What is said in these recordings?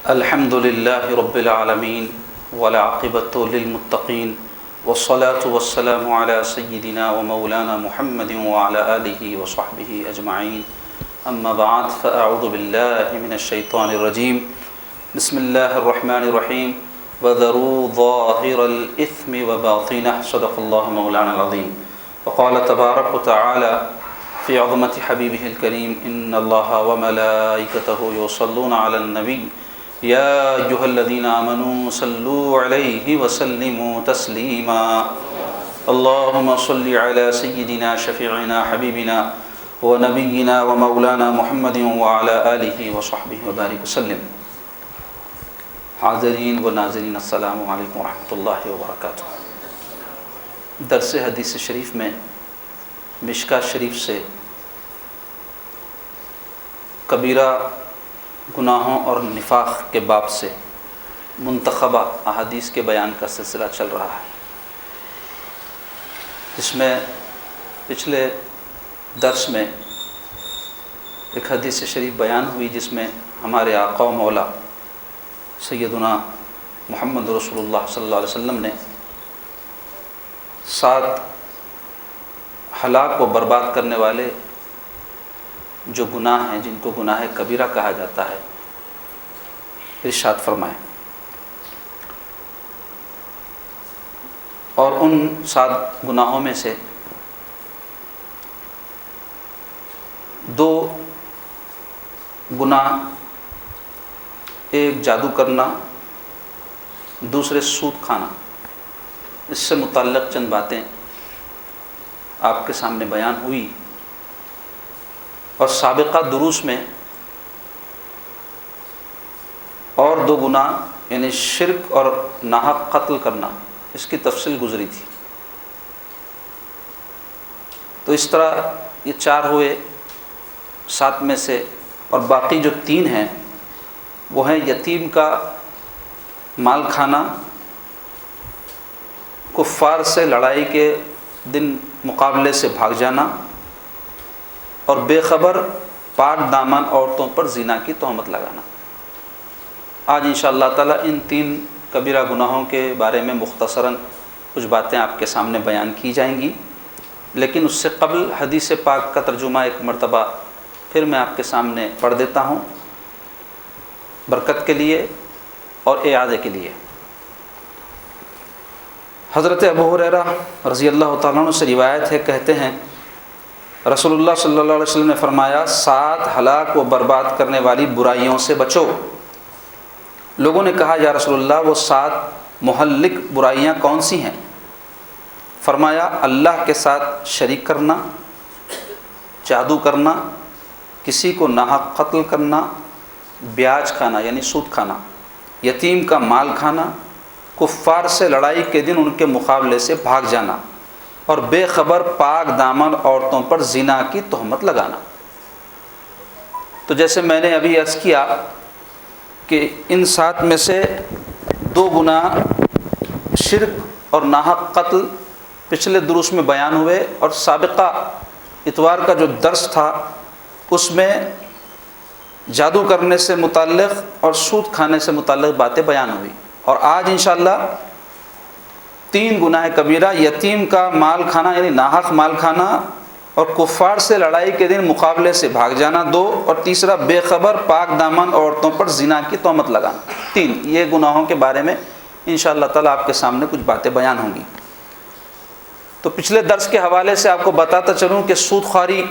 الحمد لله رب العالمين والعاقبة للمتقين والصلاة والسلام على سيدنا ومولانا محمد وعلى آله وصحبه أجمعين. أما بعد فأعوذ بالله من الشيطان الرجيم. بسم الله الرحمن الرحيم. وذروا ظاهر الإثم وباطنه. صدق الله مولانا العظيم. وقال تبارك وتعالى في عظمة حبيبه الكريم: إن الله وملائكته يصلون على النبي يا أيها الذين آمنوا صلوا عليه وسلموا تسليما. اللهم صل على سيدنا شفيعنا حبيبنا ونبينا ومولانا محمد وعلى آله وصحبه وبارك وسلم. حاضرین و ناظرین، السلام علیکم ورحمۃ اللہ وبرکاتہ. درس حدیث شریف میں مشکاۃ شریف سے کبیرہ گناہوں اور نفاق کے باب سے منتخبہ احادیث کے بیان کا سلسلہ چل رہا ہے، جس میں پچھلے درس میں ایک حدیث شریف بیان ہوئی جس میں ہمارے آقا و مولا سیدنا محمد رسول اللہ صلی اللہ علیہ وسلم نے 7 ہلاک و برباد کرنے والے جو گناہ ہیں، جن کو گناہ کبیرہ کہا جاتا ہے، ارشاد فرمائے. اور ان 7 گناہوں میں سے 2 گناہ، ایک جادو کرنا، دوسرے سود کھانا. اس سے متعلق چند باتیں آپ کے سامنے بیان ہوئی، اور سابقہ دروس میں اور 2 گناہ یعنی شرک اور ناحق قتل کرنا، اس کی تفصیل گزری تھی. تو اس طرح یہ 4 ہوئے 7 میں سے، اور باقی جو 3 ہیں وہ ہیں یتیم کا مال کھانا، کفار سے لڑائی کے دن مقابلے سے بھاگ جانا، اور بے خبر پاک دامن عورتوں پر زنا کی تہمت لگانا. آج انشاءاللہ تعالی ان 3 کبیرہ گناہوں کے بارے میں مختصراً کچھ باتیں آپ کے سامنے بیان کی جائیں گی، لیکن اس سے قبل حدیث پاک کا ترجمہ ایک مرتبہ پھر میں آپ کے سامنے پڑھ دیتا ہوں، برکت کے لیے اور اعادے کے لیے. حضرت ابو ہریرہ رضی اللہ تعالیٰ عنہ سے روایت ہے، کہتے ہیں رسول اللہ صلی اللہ علیہ وسلم نے فرمایا: 7 ہلاک و برباد کرنے والی برائیوں سے بچو. لوگوں نے کہا: یا رسول اللہ، وہ 7 مہلک برائیاں کون سی ہیں؟ فرمایا: اللہ کے ساتھ شریک کرنا، جادو کرنا، کسی کو ناحق قتل کرنا، بیاج کھانا یعنی سود کھانا، یتیم کا مال کھانا، کفار سے لڑائی کے دن ان کے مقابلے سے بھاگ جانا، اور بے خبر پاک دامن عورتوں پر زنا کی تہمت لگانا. تو جیسے میں نے ابھی عرض کیا کہ ان 7 میں سے 2 گناہ شرک اور ناحق قتل پچھلے دروس میں بیان ہوئے، اور سابقہ اتوار کا جو درس تھا اس میں جادو کرنے سے متعلق اور سود کھانے سے متعلق باتیں بیان ہوئی. اور آج انشاءاللہ 3 گناہ کبیرہ، یتیم کا مال کھانا یعنی ناحق مال کھانا، اور کفار سے لڑائی کے دن مقابلے سے بھاگ جانا 2، اور تیسرا بے خبر پاک دامن عورتوں پر زنا کی تہمت لگانا 3. یہ گناہوں کے بارے میں انشاءاللہ تعالیٰ آپ کے سامنے کچھ باتیں بیان ہوں گی. تو پچھلے درس کے حوالے سے آپ کو بتاتا چلوں کہ سود خواری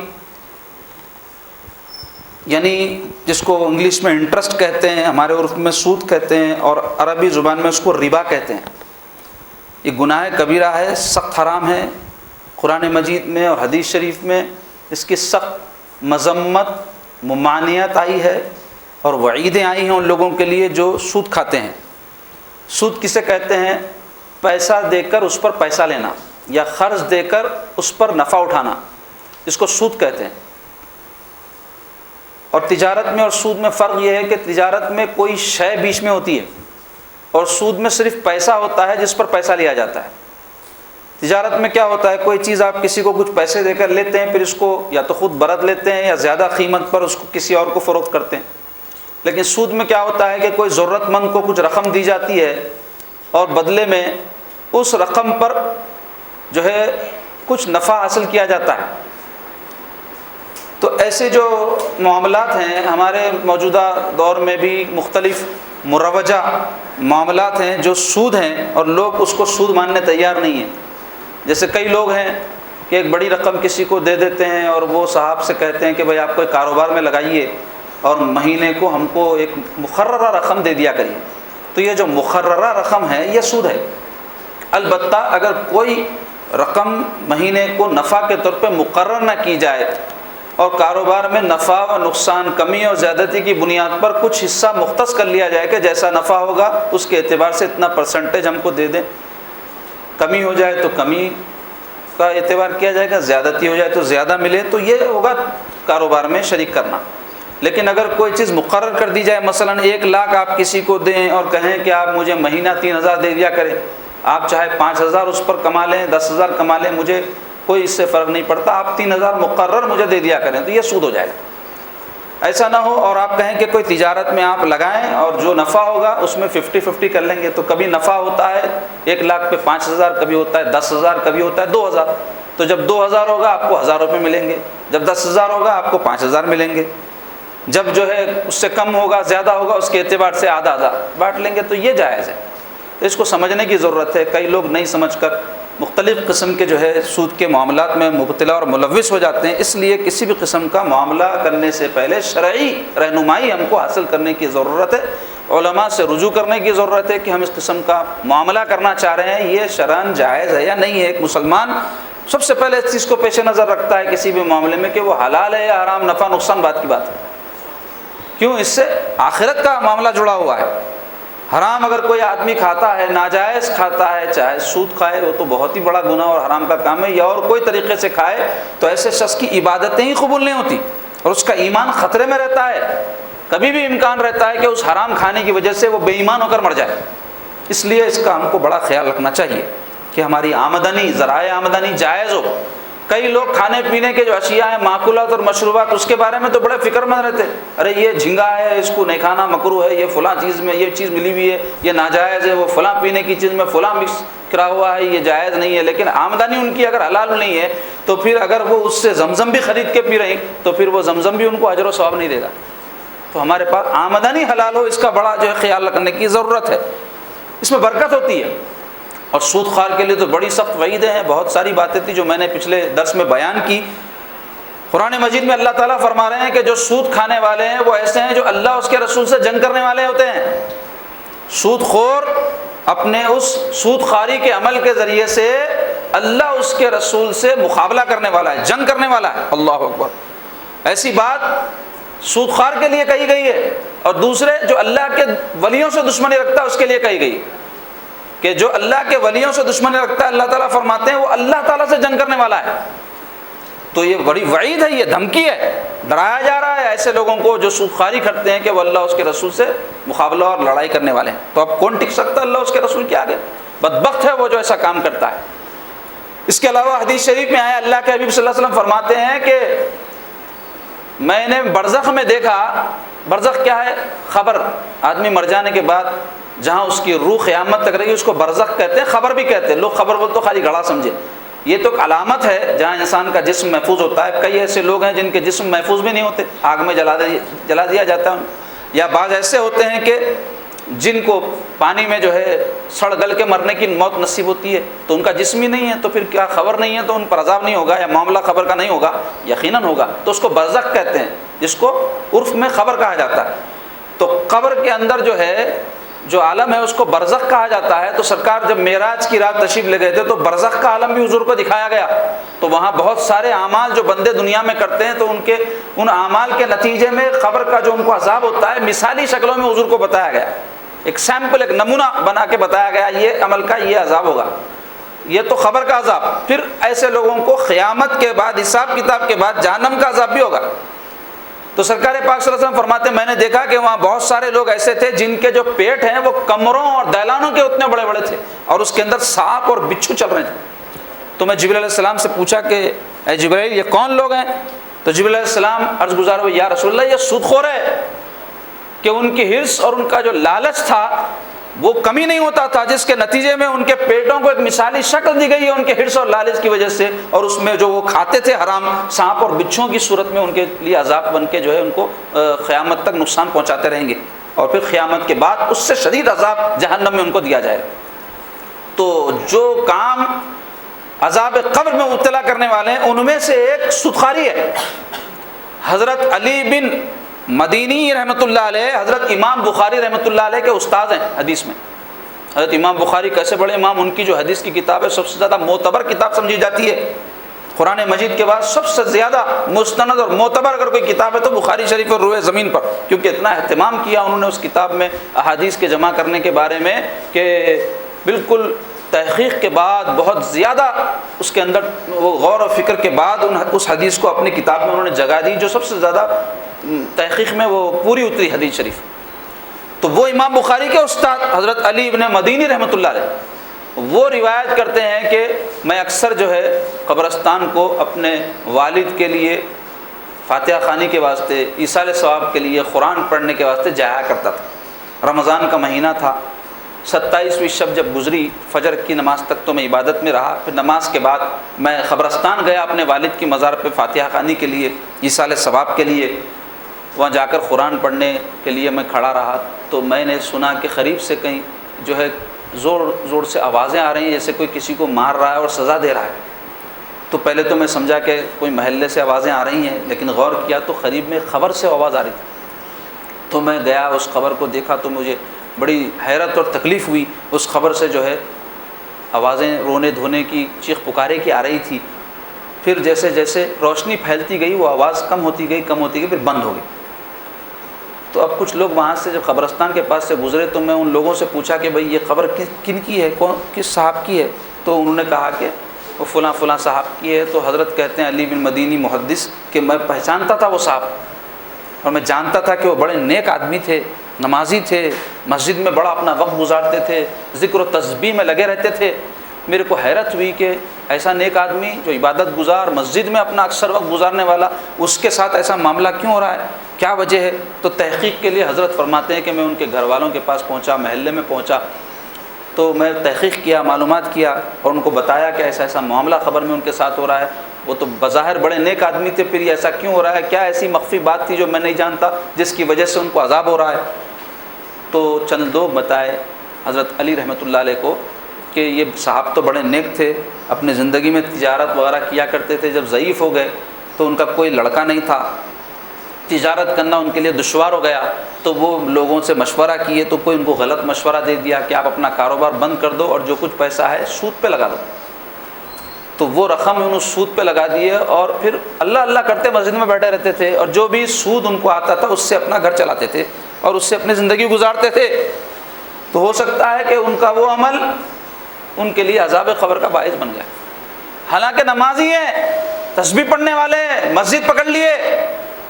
یعنی جس کو انگلش میں انٹرسٹ کہتے ہیں، ہمارے عرف میں سود کہتے ہیں، اور عربی زبان میں اس کو ربا کہتے ہیں. یہ گناہ کبیرہ ہے، سخت حرام ہے. قرآن مجید میں اور حدیث شریف میں اس کی سخت مذمت، ممانعت آئی ہے، اور وعیدیں آئی ہیں ان لوگوں کے لیے جو سود کھاتے ہیں. سود کسے کہتے ہیں؟ پیسہ دے کر اس پر پیسہ لینا، یا قرض دے کر اس پر نفع اٹھانا، اس کو سود کہتے ہیں. اور تجارت میں اور سود میں فرق یہ ہے کہ تجارت میں کوئی شے بیچ میں ہوتی ہے، اور سود میں صرف پیسہ ہوتا ہے جس پر پیسہ لیا جاتا ہے. تجارت میں کیا ہوتا ہے، کوئی چیز آپ کسی کو کچھ پیسے دے کر لیتے ہیں، پھر اس کو یا تو خود برت لیتے ہیں یا زیادہ قیمت پر اس کو کسی اور کو فروخت کرتے ہیں. لیکن سود میں کیا ہوتا ہے کہ کوئی ضرورت مند کو کچھ رقم دی جاتی ہے اور بدلے میں اس رقم پر جو ہے کچھ نفع حاصل کیا جاتا ہے۔ تو ایسے جو معاملات ہیں ہمارے موجودہ دور میں بھی مختلف مروجہ معاملات ہیں جو سود ہیں، اور لوگ اس کو سود ماننے تیار نہیں ہیں۔ جیسے کئی لوگ ہیں کہ ایک بڑی رقم کسی کو دے دیتے ہیں اور وہ صاحب سے کہتے ہیں کہ بھائی آپ کو ایک کاروبار میں لگائیے اور مہینے کو ہم کو ایک مقررہ رقم دے دیا کریے۔ تو یہ جو مقررہ رقم ہے یہ سود ہے۔ البتہ اگر کوئی رقم مہینے کو نفع کے طور پہ مقرر نہ کی جائے اور کاروبار میں نفع و نقصان، کمی اور زیادتی کی بنیاد پر کچھ حصہ مختص کر لیا جائے کہ جیسا نفع ہوگا اس کے اعتبار سے اتنا پرسنٹیج ہم کو دے دیں، کمی ہو جائے تو کمی کا اعتبار کیا جائے گا، زیادتی ہو جائے تو زیادہ ملے، تو یہ ہوگا کاروبار میں شریک کرنا۔ لیکن اگر کوئی چیز مقرر کر دی جائے، مثلا 1 لاکھ آپ کسی کو دیں اور کہیں کہ آپ مجھے مہینہ 3000 دے دیا کریں، آپ چاہے 5000 اس پر کما لیں، 10000 کما لیں، مجھے کوئی اس سے فرق نہیں پڑتا، آپ 3000 مقرر مجھے دے دیا کریں، تو یہ سود ہو جائے گا۔ ایسا نہ ہو اور آپ کہیں کہ کوئی تجارت میں آپ لگائیں اور جو نفع ہوگا اس میں 50-50 کر لیں گے، تو کبھی نفع ہوتا ہے 1 لاکھ پہ 5000، کبھی ہوتا ہے 10000، کبھی ہوتا ہے 2000، تو جب 2000 ہوگا آپ کو 1000 روپے ملیں گے، جب 10000 ہوگا آپ کو 5000 ملیں گے، جب جو ہے اس سے کم ہوگا زیادہ ہوگا اس کے اعتبار سے آدھا آدھا بانٹ لیں گے، تو یہ جائز ہے۔ اس کو سمجھنے کی ضرورت ہے۔ کئی لوگ نہیں سمجھ کر مختلف قسم کے جو ہے سود کے معاملات میں مبتلا اور ملوث ہو جاتے ہیں۔ اس لیے کسی بھی قسم کا معاملہ کرنے سے پہلے شرعی رہنمائی ہم کو حاصل کرنے کی ضرورت ہے، علماء سے رجوع کرنے کی ضرورت ہے کہ ہم اس قسم کا معاملہ کرنا چاہ رہے ہیں، یہ شرعاً جائز ہے یا نہیں ہے۔ ایک مسلمان سب سے پہلے اس چیز کو پیش نظر رکھتا ہے کسی بھی معاملے میں کہ وہ حلال ہے یا حرام، نفع نقصان بات کی بات ہے، کیوں؟ اس سے آخرت کا معاملہ جڑا ہوا ہے۔ حرام اگر کوئی آدمی کھاتا ہے، ناجائز کھاتا ہے، چاہے سود کھائے، وہ تو بہت ہی بڑا گناہ اور حرام کا کام ہے، یا اور کوئی طریقے سے کھائے، تو ایسے شخص کی عبادتیں ہی قبول نہیں ہوتی اور اس کا ایمان خطرے میں رہتا ہے۔ کبھی بھی امکان رہتا ہے کہ اس حرام کھانے کی وجہ سے وہ بے ایمان ہو کر مر جائے۔ اس لیے اس کا ہم کو بڑا خیال رکھنا چاہیے کہ ہماری آمدنی، ذرائع آمدنی جائز ہو۔ کئی لوگ کھانے پینے کے جو اشیاء ہیں، معقولات اور مشروبات، اس کے بارے میں تو بڑے فکر مند رہتے، ارے یہ جھنگا ہے، اس کو نہیں کھانا، مکروہ ہے، یہ فلاں چیز میں یہ چیز ملی ہوئی ہے، یہ ناجائز ہے، وہ فلاں پینے کی چیز میں فلاں مکس کرا ہوا ہے، یہ جائز نہیں ہے۔ لیکن آمدنی ان کی اگر حلال نہیں ہے تو پھر اگر وہ اس سے زمزم بھی خرید کے پی رہی تو پھر وہ زمزم بھی ان کو اجر و ثواب نہیں دے گا۔ تو ہمارے پاس آمدنی حلال ہو، اس کا بڑا جو ہے خیال رکھنے کی ضرورت ہے، اس میں برکت ہوتی ہے۔ اور سود خوار کے لیے تو بڑی سخت وعیدیں ہیں۔ بہت ساری باتیں تھیں جو میں نے پچھلے درس میں بیان کی۔ قرآن مجید میں اللہ تعالیٰ فرما رہے ہیں کہ جو سود کھانے والے ہیں وہ ایسے ہیں جو اللہ اس کے رسول سے جنگ کرنے والے ہوتے ہیں۔ سود خور اپنے اس سود خواری کے عمل کے ذریعے سے اللہ اس کے رسول سے مقابلہ کرنے والا ہے، جنگ کرنے والا ہے۔ اللہ اکبر! ایسی بات سود خوار کے لیے کہی گئی ہے، اور دوسرے جو اللہ کے ولیوں سے دشمنی رکھتا ہے اس کے لیے کہی گئی کہ جو اللہ کے ولیوں سے دشمنی رکھتا ہے، اللہ تعالیٰ فرماتے ہیں وہ اللہ تعالیٰ سے جنگ کرنے والا ہے۔ تو یہ بڑی وعید ہے، یہ دھمکی ہے، ڈرایا جا رہا ہے ایسے لوگوں کو جو سود خواری کرتے ہیں کہ وہ اللہ اس کے رسول سے مقابلہ اور لڑائی کرنے والے ہیں۔ تو اب کون ٹک سکتا ہے اللہ اس کے رسول کے آگے؟ بدبخت ہے وہ جو ایسا کام کرتا ہے۔ اس کے علاوہ حدیث شریف میں آیا، اللہ کے حبیب صلی اللہ علیہ وسلم فرماتے ہیں کہ میں نے برزخ میں دیکھا۔ برزخ کیا ہے؟ خبر، آدمی مر جانے کے بعد جہاں اس کی روح قیامت تک رہی اس کو برزخ کہتے ہیں، خبر بھی کہتے ہیں۔ لوگ خبر بولتے تو خالی گھڑا سمجھے، یہ تو ایک علامت ہے جہاں انسان کا جسم محفوظ ہوتا ہے۔ کئی ایسے لوگ ہیں جن کے جسم محفوظ بھی نہیں ہوتے، آگ میں جلا دیا جاتا ہے، یا بعض ایسے ہوتے ہیں کہ جن کو پانی میں جو ہے سڑ گل کے مرنے کی موت نصیب ہوتی ہے، تو ان کا جسم ہی نہیں ہے، تو پھر کیا خبر نہیں ہے تو ان پر عذاب نہیں ہوگا، یا معاملہ خبر کا نہیں ہوگا؟ یقیناً ہوگا۔ تو اس کو برزخ کہتے ہیں، جس کو عرف میں خبر کہا جاتا ہے۔ تو قبر کے اندر جو ہے جو عالم ہے اس کو برزخ کہا جاتا ہے۔ تو سرکار جب معراج کی رات تشریف لے گئے تھے تو برزخ کا عالم بھی حضور کو دکھایا گیا، تو وہاں بہت سارے اعمال جو بندے دنیا میں کرتے ہیں تو ان اعمال کے نتیجے میں قبر کا جو ان کو عذاب ہوتا ہے مثالی شکلوں میں حضور کو بتایا گیا، ایک سیمپل، ایک نمونہ بنا کے بتایا گیا، یہ عمل کا یہ عذاب ہوگا، یہ تو خبر کا عذاب۔ پھر ایسے لوگوں کو قیامت کے بعد، حساب کتاب کے بعد جہنم کا عذاب بھی ہوگا۔ تو سرکار پاک صلی اللہ علیہ وسلم فرماتے ہیں میں نے دیکھا کہ وہاں بہت سارے لوگ ایسے تھے جن کے جو پیٹ ہیں وہ کمروں اور دہلانوں کے اتنے بڑے بڑے تھے، اور اس کے اندر سانپ اور بچھو چل رہے تھے۔ تو میں جبریل علیہ السلام سے پوچھا کہ اے جبریل یہ کون لوگ ہیں؟ تو جبریل علیہ السلام عرض گزار ہوئے یا رسول اللہ یہ سود خور ہے، کہ ان کی حرص اور ان کا جو لالچ تھا وہ کمی نہیں ہوتا تھا، جس کے نتیجے میں ان کے پیٹوں کو ایک مثالی شکل دی گئی ہے ان کے حرص اور لالچ کی وجہ سے، اور اس میں جو وہ کھاتے تھے حرام، سانپ اور بچھوؤں کی صورت میں ان کے لیے عذاب بن کے جو ہے ان کو قیامت تک نقصان پہنچاتے رہیں گے، اور پھر قیامت کے بعد اس سے شدید عذاب جہنم میں ان کو دیا جائے گا۔ تو جو کام عذاب قبر میں مبتلا کرنے والے ہیں ان میں سے ایک سودخواری ہے۔ حضرت علی بن مدینی رحمۃ اللہ علیہ حضرت امام بخاری رحمۃ اللہ علیہ کے استاد ہیں حدیث میں۔ حضرت امام بخاری کیسے بڑے امام، ان کی جو حدیث کی کتاب ہے سب سے زیادہ معتبر کتاب سمجھی جاتی ہے، قرآن مجید کے بعد سب سے زیادہ مستند اور معتبر اگر کوئی کتاب ہے تو بخاری شریف اور روئے زمین پر، کیونکہ اتنا اہتمام کیا انہوں نے اس کتاب میں احادیث کے جمع کرنے کے بارے میں کہ بالکل تحقیق کے بعد بہت زیادہ اس کے اندر وہ غور و فکر کے بعد اس حدیث کو اپنی کتاب میں انہوں نے جگہ دی جو سب سے زیادہ تحقیق میں وہ پوری اتری حدیث شریف۔ تو وہ امام بخاری کے استاد حضرت علی ابن مدینی رحمۃ اللہ علیہ وہ روایت کرتے ہیں کہ میں اکثر جو ہے قبرستان کو اپنے والد کے لیے فاتحہ خوانی کے واسطے، ایصال ثواب کے لیے، قرآن پڑھنے کے واسطے جایا کرتا تھا۔ رمضان کا مہینہ تھا، 27ویں شب جب گزری فجر کی نماز تک تو میں عبادت میں رہا، پھر نماز کے بعد میں قبرستان گیا اپنے والد کی مزار پہ فاتحہ خوانی کے لیے، ایصال ثواب کے لیے، وہاں جا کر قرآن پڑھنے کے لیے میں کھڑا رہا تو میں نے سنا کہ قریب سے کہیں جو ہے زور زور سے آوازیں آ رہی ہیں جیسے کوئی کسی کو مار رہا ہے اور سزا دے رہا ہے۔ تو پہلے تو میں سمجھا کہ کوئی محلے سے آوازیں آ رہی ہیں، لیکن غور کیا تو قریب میں خبر سے آواز آ رہی تھی۔ تو میں گیا اس خبر کو دیکھا تو مجھے بڑی حیرت اور تکلیف ہوئی، اس خبر سے جو ہے آوازیں رونے دھونے کی، چیخ پکارے کی آ رہی تھی۔ پھر جیسے جیسے روشنی پھیلتی گئی وہ آواز کم ہوتی گئی پھر بند ہو گئی۔ تو اب کچھ لوگ وہاں سے جب قبرستان کے پاس سے گزرے تو میں ان لوگوں سے پوچھا کہ بھئی یہ خبر کن کی ہے، کس صاحب کی ہے؟ تو انہوں نے کہا کہ وہ فلاں فلاں صاحب کی ہے۔ تو حضرت کہتے ہیں علی بن مدینی محدث کہ میں پہچانتا تھا وہ صاحب، اور میں جانتا تھا کہ وہ بڑے نیک آدمی تھے، نمازی تھے، مسجد میں بڑا اپنا وقت گزارتے تھے، ذکر و تسبیح میں لگے رہتے تھے۔ میرے کو حیرت ہوئی کہ ایسا نیک آدمی جو عبادت گزار، مسجد میں اپنا اکثر وقت گزارنے والا، اس کے ساتھ ایسا معاملہ کیوں ہو رہا ہے، کیا وجہ ہے؟ تو تحقیق کے لیے حضرت فرماتے ہیں کہ میں ان کے گھر والوں کے پاس پہنچا، محلے میں پہنچا، تو میں تحقیق کیا، معلومات کیا اور ان کو بتایا کہ ایسا ایسا معاملہ خبر میں ان کے ساتھ ہو رہا ہے۔ وہ تو بظاہر بڑے نیک آدمی تھے، پھر یہ ایسا کیوں ہو رہا ہے، کیا ایسی مخفی بات تھی جو میں نہیں جانتا جس کی وجہ سے ان کو عذاب ہو رہا ہے؟ تو چند لوگ بتائے حضرت علی رحمۃ اللہ علیہ کو کہ یہ صاحب تو بڑے نیک تھے، اپنی زندگی میں تجارت وغیرہ کیا کرتے تھے، جب ضعیف ہو گئے تو ان کا کوئی لڑکا نہیں تھا، تجارت کرنا ان کے لیے دشوار ہو گیا، تو وہ لوگوں سے مشورہ کیے تو کوئی ان کو غلط مشورہ دے دیا کہ آپ اپنا کاروبار بند کر دو اور جو کچھ پیسہ ہے سود پہ لگا دو۔ تو وہ رقم انہوں نے سود پہ لگا دیے اور پھر اللہ اللہ کرتے مسجد میں بیٹھے رہتے تھے، اور جو بھی سود ان کو آتا تھا اس سے اپنا گھر چلاتے تھے اور اس سے اپنی زندگی گزارتے تھے۔ تو ہو سکتا ہے کہ ان کا وہ عمل ان کے لیے عذاب قبر کا باعث بن گیا، حالانکہ نمازی ہیں، تسبیح پڑھنے والے ہیں، مسجد پکڑ لیے،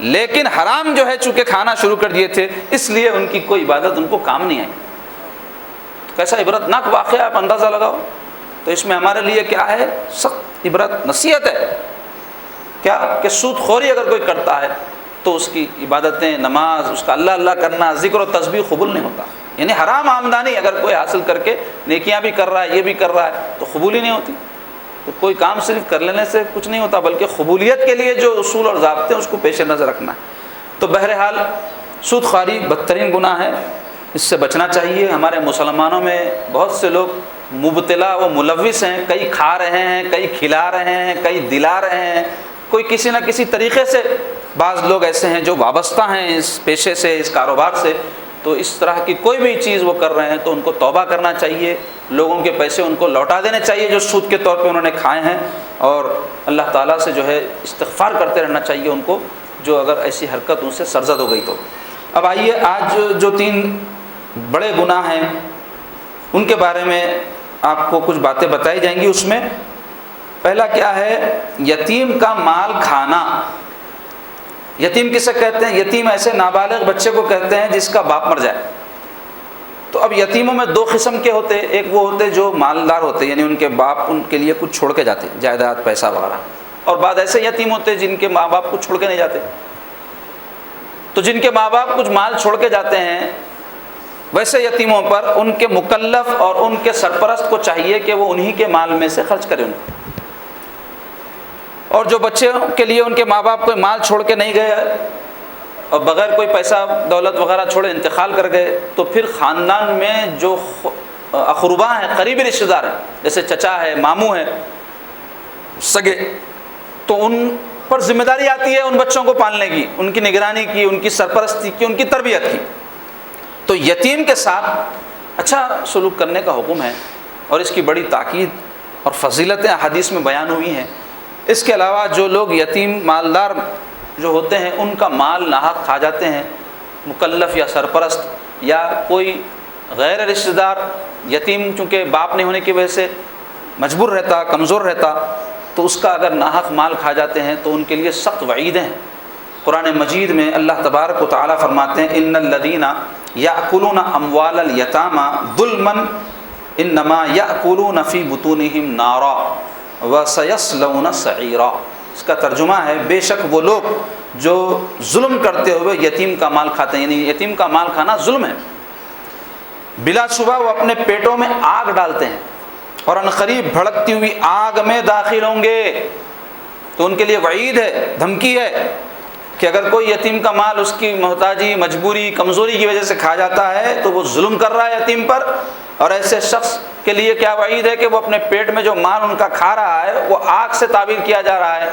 لیکن حرام جو ہے چونکہ کھانا شروع کر دیے تھے اس لیے ان کی کوئی عبادت ان کو کام نہیں آئی۔ کیسا عبرتناک واقعہ، آپ اندازہ لگاؤ۔ تو اس میں ہمارے لیے کیا ہے؟ سخت عبرت نصیحت ہے کیا کہ سود خوری اگر کوئی کرتا ہے تو اس کی عبادتیں، نماز، اس کا اللہ اللہ کرنا، ذکر و تسبیح قبول نہیں ہوتا۔ یعنی حرام آمدنی اگر کوئی حاصل کر کے نیکیاں بھی کر رہا ہے، یہ بھی کر رہا ہے تو قبول ہی نہیں ہوتی۔ تو کوئی کام صرف کر لینے سے کچھ نہیں ہوتا، بلکہ قبولیت کے لیے جو اصول اور ضابطے ہیں اس کو پیش نظر رکھنا ہے۔ تو بہرحال سود خواری بدترین گناہ ہے، اس سے بچنا چاہیے۔ ہمارے مسلمانوں میں بہت سے لوگ مبتلا و ملوث ہیں، کئی کھا رہے ہیں، کئی کھلا رہے ہیں، کئی دلا رہے ہیں، کوئی کسی نہ کسی طریقے سے۔ بعض لوگ ایسے ہیں جو وابستہ ہیں اس پیشے سے، اس کاروبار سے، تو اس طرح کی کوئی بھی چیز وہ کر رہے ہیں تو ان کو توبہ کرنا چاہیے، لوگوں کے پیسے ان کو لوٹا دینے چاہیے جو سود کے طور پہ انہوں نے کھائے ہیں، اور اللہ تعالیٰ سے جو ہے استغفار کرتے رہنا چاہیے ان کو، جو اگر ایسی حرکت ان سے سرزد ہو گئی تو۔ اب آئیے آج جو 3 بڑے گناہ ہیں ان کے بارے میں آپ کو کچھ باتیں بتائی جائیں گی۔ اس میں پہلا کیا ہے؟ یتیم کا مال کھانا۔ یتیم کسے کہتے ہیں؟ یتیم ایسے نابالغ بچے کو کہتے ہیں جس کا باپ مر جائے۔ تو اب یتیموں میں 2 قسم کے ہوتے ہیں، ایک وہ ہوتے جو مالدار ہوتے یعنی ان کے باپ ان کے لیے کچھ چھوڑ کے جاتے ہیں، جائیداد، پیسہ وغیرہ، اور بعض ایسے یتیم ہوتے جن کے ماں باپ کچھ چھوڑ کے نہیں جاتے۔ تو جن کے ماں باپ کچھ مال چھوڑ کے جاتے ہیں ویسے یتیموں پر ان کے مکلف اور ان کے سرپرست کو چاہیے کہ وہ انہی کے مال میں سے خرچ کریں ان کو۔ اور جو بچے کے لیے ان کے ماں باپ کوئی مال چھوڑ کے نہیں گئے اور بغیر کوئی پیسہ دولت وغیرہ چھوڑے انتقال کر گئے، تو پھر خاندان میں جو اقربا ہیں، قریبی رشتہ دار ہیں، جیسے چچا ہے، ماموں ہے، سگے، تو ان پر ذمہ داری آتی ہے ان بچوں کو پالنے کی، ان کی نگرانی کی، ان کی سرپرستی کی، ان کی تربیت کی۔ تو یتیم کے ساتھ اچھا سلوک کرنے کا حکم ہے، اور اس کی بڑی تاکید اور فضیلتیں احادیث میں بیان ہوئی ہیں۔ اس کے علاوہ جو لوگ یتیم مالدار جو ہوتے ہیں ان کا مال ناحق کھا جاتے ہیں، مکلف یا سرپرست یا کوئی غیر رشتہ دار، یتیم چونکہ باپ نہیں ہونے کی وجہ سے مجبور رہتا، کمزور رہتا، تو اس کا اگر ناحق مال کھا جاتے ہیں تو ان کے لیے سخت وعیدیں ہیں۔ قرآن مجید میں اللہ تبارک و تعالیٰ فرماتے ہیں ان الذین یأکلون اموال الیتامی ظلما انما یأکلون فی بطونہم نارا وسیصلون سعیرا۔ اس کا ترجمہ ہے بے شک وہ لوگ جو ظلم کرتے ہوئے یتیم کا مال کھاتے ہیں، یعنی یتیم کا مال کھانا ظلم ہے، بلا شبہ وہ اپنے پیٹوں میں آگ ڈالتے ہیں اور عنقریب بھڑکتی ہوئی آگ میں داخل ہوں گے۔ تو ان کے لیے وعید ہے، دھمکی ہے کہ اگر کوئی یتیم کا مال اس کی محتاجی، مجبوری، کمزوری کی وجہ سے کھا جاتا ہے تو وہ ظلم کر رہا ہے یتیم پر، اور ایسے شخص کے لیے کیا وعید ہے کہ وہ اپنے پیٹ میں جو مال ان کا کھا رہا ہے وہ آگ سے تعبیر کیا جا رہا ہے،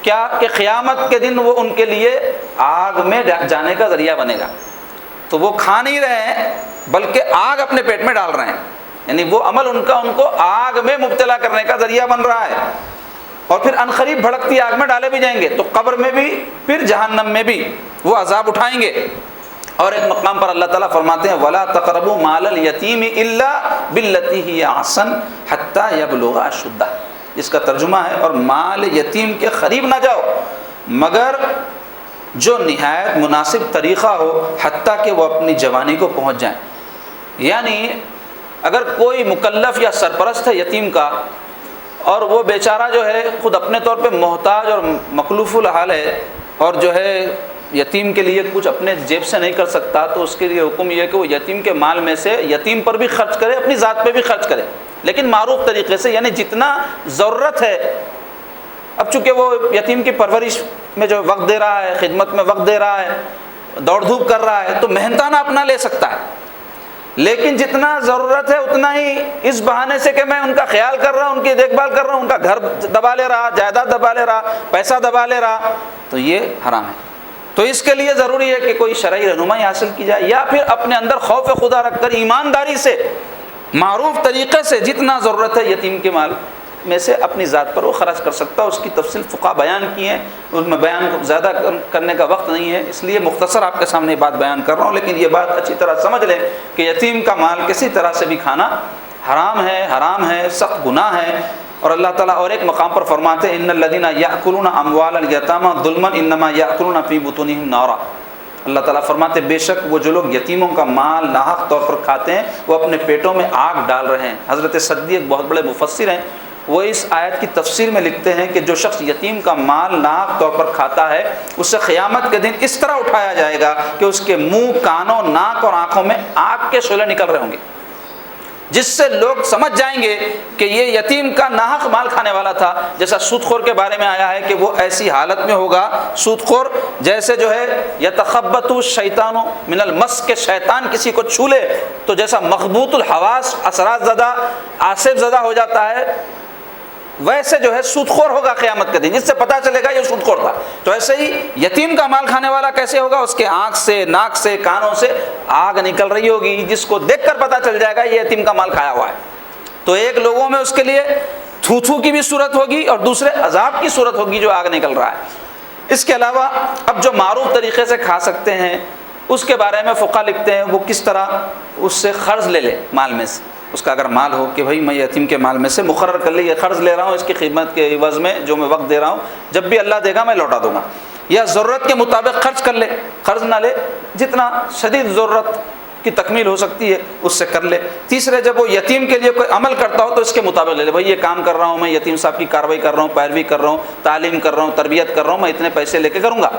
کیا کہ قیامت کے دن وہ ان کے لیے آگ میں جانے کا ذریعہ بنے گا۔ تو وہ کھا نہیں رہے ہیں بلکہ آگ اپنے پیٹ میں ڈال رہے ہیں، یعنی وہ عمل ان کو آگ میں مبتلا کرنے کا ذریعہ بن رہا ہے، اور پھر عنقریب بھڑکتی آگ میں ڈالے بھی جائیں گے، تو قبر میں بھی پھر جہنم میں بھی وہ عذاب اٹھائیں گے۔ اور ایک مقام پر اللہ تعالیٰ فرماتے ہیں وَلَا تَقْرَبُوا مَالَ الْيَتِيمِ إِلَّا بِالَّتِي هِيَ أَحْسَنُ حَتَّى يَبْلُغَ أَشُدَّهُ، جس کا ترجمہ ہے اور مال یتیم کے قریب نہ جاؤ مگر جو نہایت مناسب طریقہ ہو حتیٰ کہ وہ اپنی جوانی کو پہنچ جائیں۔ یعنی اگر کوئی مکلف یا سرپرست ہے یتیم کا اور وہ بیچارہ جو ہے خود اپنے طور پہ محتاج اور مکلوف الحال ہے اور جو ہے یتیم کے لیے کچھ اپنے جیب سے نہیں کر سکتا، تو اس کے لیے حکم یہ ہے کہ وہ یتیم کے مال میں سے یتیم پر بھی خرچ کرے، اپنی ذات پہ بھی خرچ کرے، لیکن معروف طریقے سے، یعنی جتنا ضرورت ہے۔ اب چونکہ وہ یتیم کی پرورش میں جو وقت دے رہا ہے، خدمت میں وقت دے رہا ہے، دوڑ دھوپ کر رہا ہے، تو محنتانہ اپنا لے سکتا ہے، لیکن جتنا ضرورت ہے اتنا ہی اس بہانے سے کہ میں ان کا خیال کر رہا ہوں، ان کی دیکھ بھال کر رہا ہوں، ان کا گھر دبا لے رہا، جائیداد دبا لے رہا، پیسہ دبا لے رہا، تو یہ حرام ہے۔ تو اس کے لیے ضروری ہے کہ کوئی شرعی رہنمائی حاصل کی جائے، یا پھر اپنے اندر خوف خدا رکھ کر ایمانداری سے معروف طریقے سے جتنا ضرورت ہے یتیم کے مال میں سے اپنی ذات پر وہ خرچ کر سکتا ہے۔ اس کی تفصیل فقہ بیان کی ہیں، اس میں بیان کو زیادہ کرنے کا وقت نہیں ہے، اس لیے مختصر آپ کے سامنے بات بیان کر رہا ہوں، لیکن یہ بات اچھی طرح سمجھ لیں کہ یتیم کا مال کسی طرح سے بھی کھانا حرام ہے، سخت گناہ ہے۔ اور اللہ تعالیٰ اور ایک مقام پر فرماتے ہیں ان الذین یأکلون اموال الیتامی ظلما انما یأکلون فی بطونہم نارا۔ اللہ تعالیٰ فرماتے بے شک وہ جو لوگ یتیموں کا مال ناحق طور پر کھاتے ہیں وہ اپنے پیٹوں میں آگ ڈال رہے ہیں۔ حضرت سدی ایک بہت بڑے مفسر ہیں، وہ اس آیت کی تفسیر میں لکھتے ہیں کہ جو شخص یتیم کا مال ناحق طور پر کھاتا ہے اسے قیامت کے دن اس طرح اٹھایا جائے گا کہ اس کے منہ، کانوں، ناک اور آنکھوں میں آگ کے شعلے نکل رہے ہوں گے، جس سے لوگ سمجھ جائیں گے کہ یہ یتیم کا ناحق مال کھانے والا تھا۔ جیسا سود خور کے بارے میں آیا ہے کہ وہ ایسی حالت میں ہوگا سود خور جیسے جو ہے یتخبط الشیطان من المس، کے شیطان کسی کو چھو لے تو جیسا مخبوط الحواس، اثرات زدہ، آصف زدہ ہو جاتا ہے، ویسے جو ہے سود خور ہوگا قیامت کے دن، جس سے پتہ چلے گا یہ سود خور تھا۔ تو ایسے ہی یتیم کا مال کھانے والا کیسے ہوگا؟ اس کے آنکھ سے، ناک سے، کانوں سے آگ نکل رہی ہوگی، جس کو دیکھ کر پتہ چل جائے گا یہ یتیم کا مال کھایا ہوا ہے۔ تو ایک لوگوں میں اس کے لیے تھو تھو کی بھی صورت ہوگی اور دوسرے عذاب کی صورت ہوگی جو آگ نکل رہا ہے۔ اس کے علاوہ اب جو معروف طریقے سے کھا سکتے ہیں اس کے بارے میں فقہ لکھتے ہیں وہ کس طرح اس سے قرض لے لے، مال میں سے اس کا اگر مال ہو کہ بھائی میں یتیم کے مال میں سے مقرر کر لے یہ قرض لے رہا ہوں، اس کی خدمت کے عوض میں جو میں وقت دے رہا ہوں جب بھی اللہ دے گا میں لوٹا دوں گا، یا ضرورت کے مطابق خرچ کر لے، قرض نہ لے، جتنا شدید ضرورت کی تکمیل ہو سکتی ہے اس سے کر لے۔ تیسرے جب وہ یتیم کے لیے کوئی عمل کرتا ہو تو اس کے مطابق لے لے، بھائی یہ کام کر رہا ہوں میں، یتیم صاحب کی کارروائی کر رہا ہوں، پیروی کر رہا ہوں، تعلیم کر رہا ہوں، تربیت کر رہا ہوں، میں اتنے پیسے لے کے کروں گا۔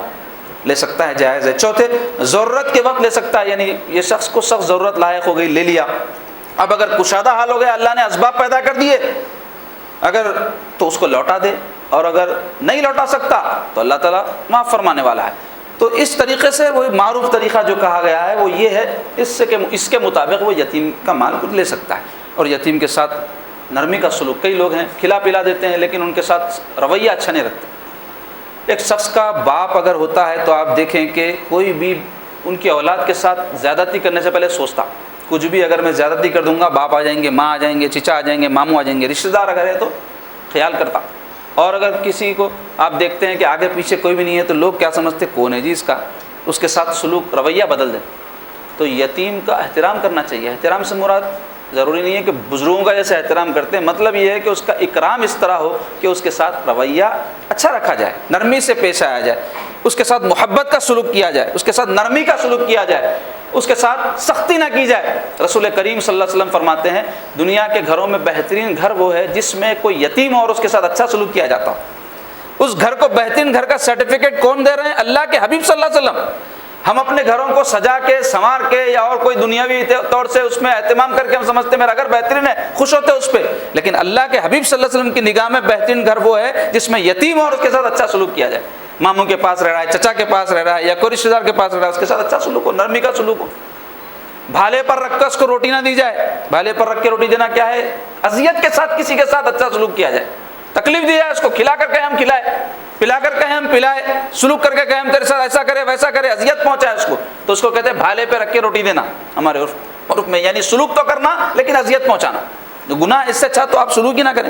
لے سکتا ہے، جائز ہے۔ چوتھے، ضرورت کے وقت لے سکتا ہے، یعنی یہ شخص کو سخت ضرورت لاحق ہو گئی، لے لیا، اب اگر کشادہ حال ہو گیا، اللہ نے اسباب پیدا کر دیے، اگر تو اس کو لوٹا دے، اور اگر نہیں لوٹا سکتا تو اللہ تعالیٰ معاف فرمانے والا ہے۔ تو اس طریقے سے وہ معروف طریقہ جو کہا گیا ہے وہ یہ ہے، اس کے مطابق وہ یتیم کا مال خود لے سکتا ہے، اور یتیم کے ساتھ نرمی کا سلوک، کئی لوگ ہیں کھلا پلا دیتے ہیں لیکن ان کے ساتھ رویہ اچھا نہیں رکھتے۔ ایک شخص کا باپ اگر ہوتا ہے تو آپ دیکھیں کہ کوئی بھی ان کی اولاد کے ساتھ زیادتی کرنے سے پہلے سوچتا، کچھ بھی اگر میں زیادتی کر دوں گا باپ آ جائیں گے، ماں آ جائیں گے، چچا آ جائیں گے، ماموں آ جائیں گے، رشتہ دار اگر ہے تو خیال کرتا۔ اور اگر کسی کو آپ دیکھتے ہیں کہ آگے پیچھے کوئی بھی نہیں ہے تو لوگ کیا سمجھتے، کون ہے جی اس کا، اس کے ساتھ سلوک رویہ بدل دیں۔ تو یتیم کا احترام کرنا چاہیے۔ احترام سے مراد ضروری نہیں ہے کہ بزرگوں کا جیسے احترام کرتے ہیں، مطلب یہ ہے کہ اس کا اکرام اس طرح ہو کہ اس کے ساتھ رویہ اچھا رکھا جائے، نرمی سے پیش آیا جائے، اس کے ساتھ محبت کا سلوک کیا جائے، اس کے ساتھ نرمی کا سلوک کیا جائے، اس کے ساتھ سختی نہ کی جائے۔ رسول کریم صلی اللہ علیہ وسلم فرماتے ہیں دنیا کے گھروں میں بہترین گھر وہ ہے جس میں کوئی یتیم ہو اور اس کے ساتھ اچھا سلوک کیا جاتا ہو۔ اس گھر کو بہترین گھر کا سرٹیفکیٹ کون دے رہے ہیں؟ اللہ کے حبیب صلی اللہ علیہ وسلم۔ ہم اپنے گھروں کو سجا کے سنوار کے یا اور کوئی دنیاوی طور سے اس میں اہتمام کر کے ہم سمجھتے ہیں میرا گھر بہترین ہے، خوش ہوتے ہیں اس پہ، لیکن اللہ کے حبیب صلی اللہ علیہ وسلم کی نگاہ میں بہترین گھر وہ ہے جس میں یتیم اور اس کے ساتھ اچھا سلوک کیا جائے۔ ماموں کے پاس رہ رہا ہے، چچا کے پاس رہ رہا ہے، یا کوئی رشتہ دار کے پاس رہ رہا ہے، اس کے ساتھ اچھا سلوک ہو، نرمی کا سلوک ہو۔ بھالے پر رکھ کر اس کو روٹی نہ دی جائے۔ بھالے پر رکھ کے روٹی دینا کیا ہے؟ اذیت کے ساتھ کسی کے ساتھ اچھا سلوک کیا جائے، تکلیف دی جائے اس کو، کھلا کر کے ہم کھلائے، پلا کر کے ہم پلائے، سلوک کر کے ہم تیرے ساتھ ایسا کرے ویسا کرے، اذیت پہنچائے اس کو، تو اس کو کہتے ہیں بھالے پہ رکھ کے روٹی دینا ہمارے عرف میں، یعنی سلوک تو کرنا لیکن اذیت پہنچانا۔ جو گناہ اس سے اچھا تو آپ سلوک ہی نہ کریں،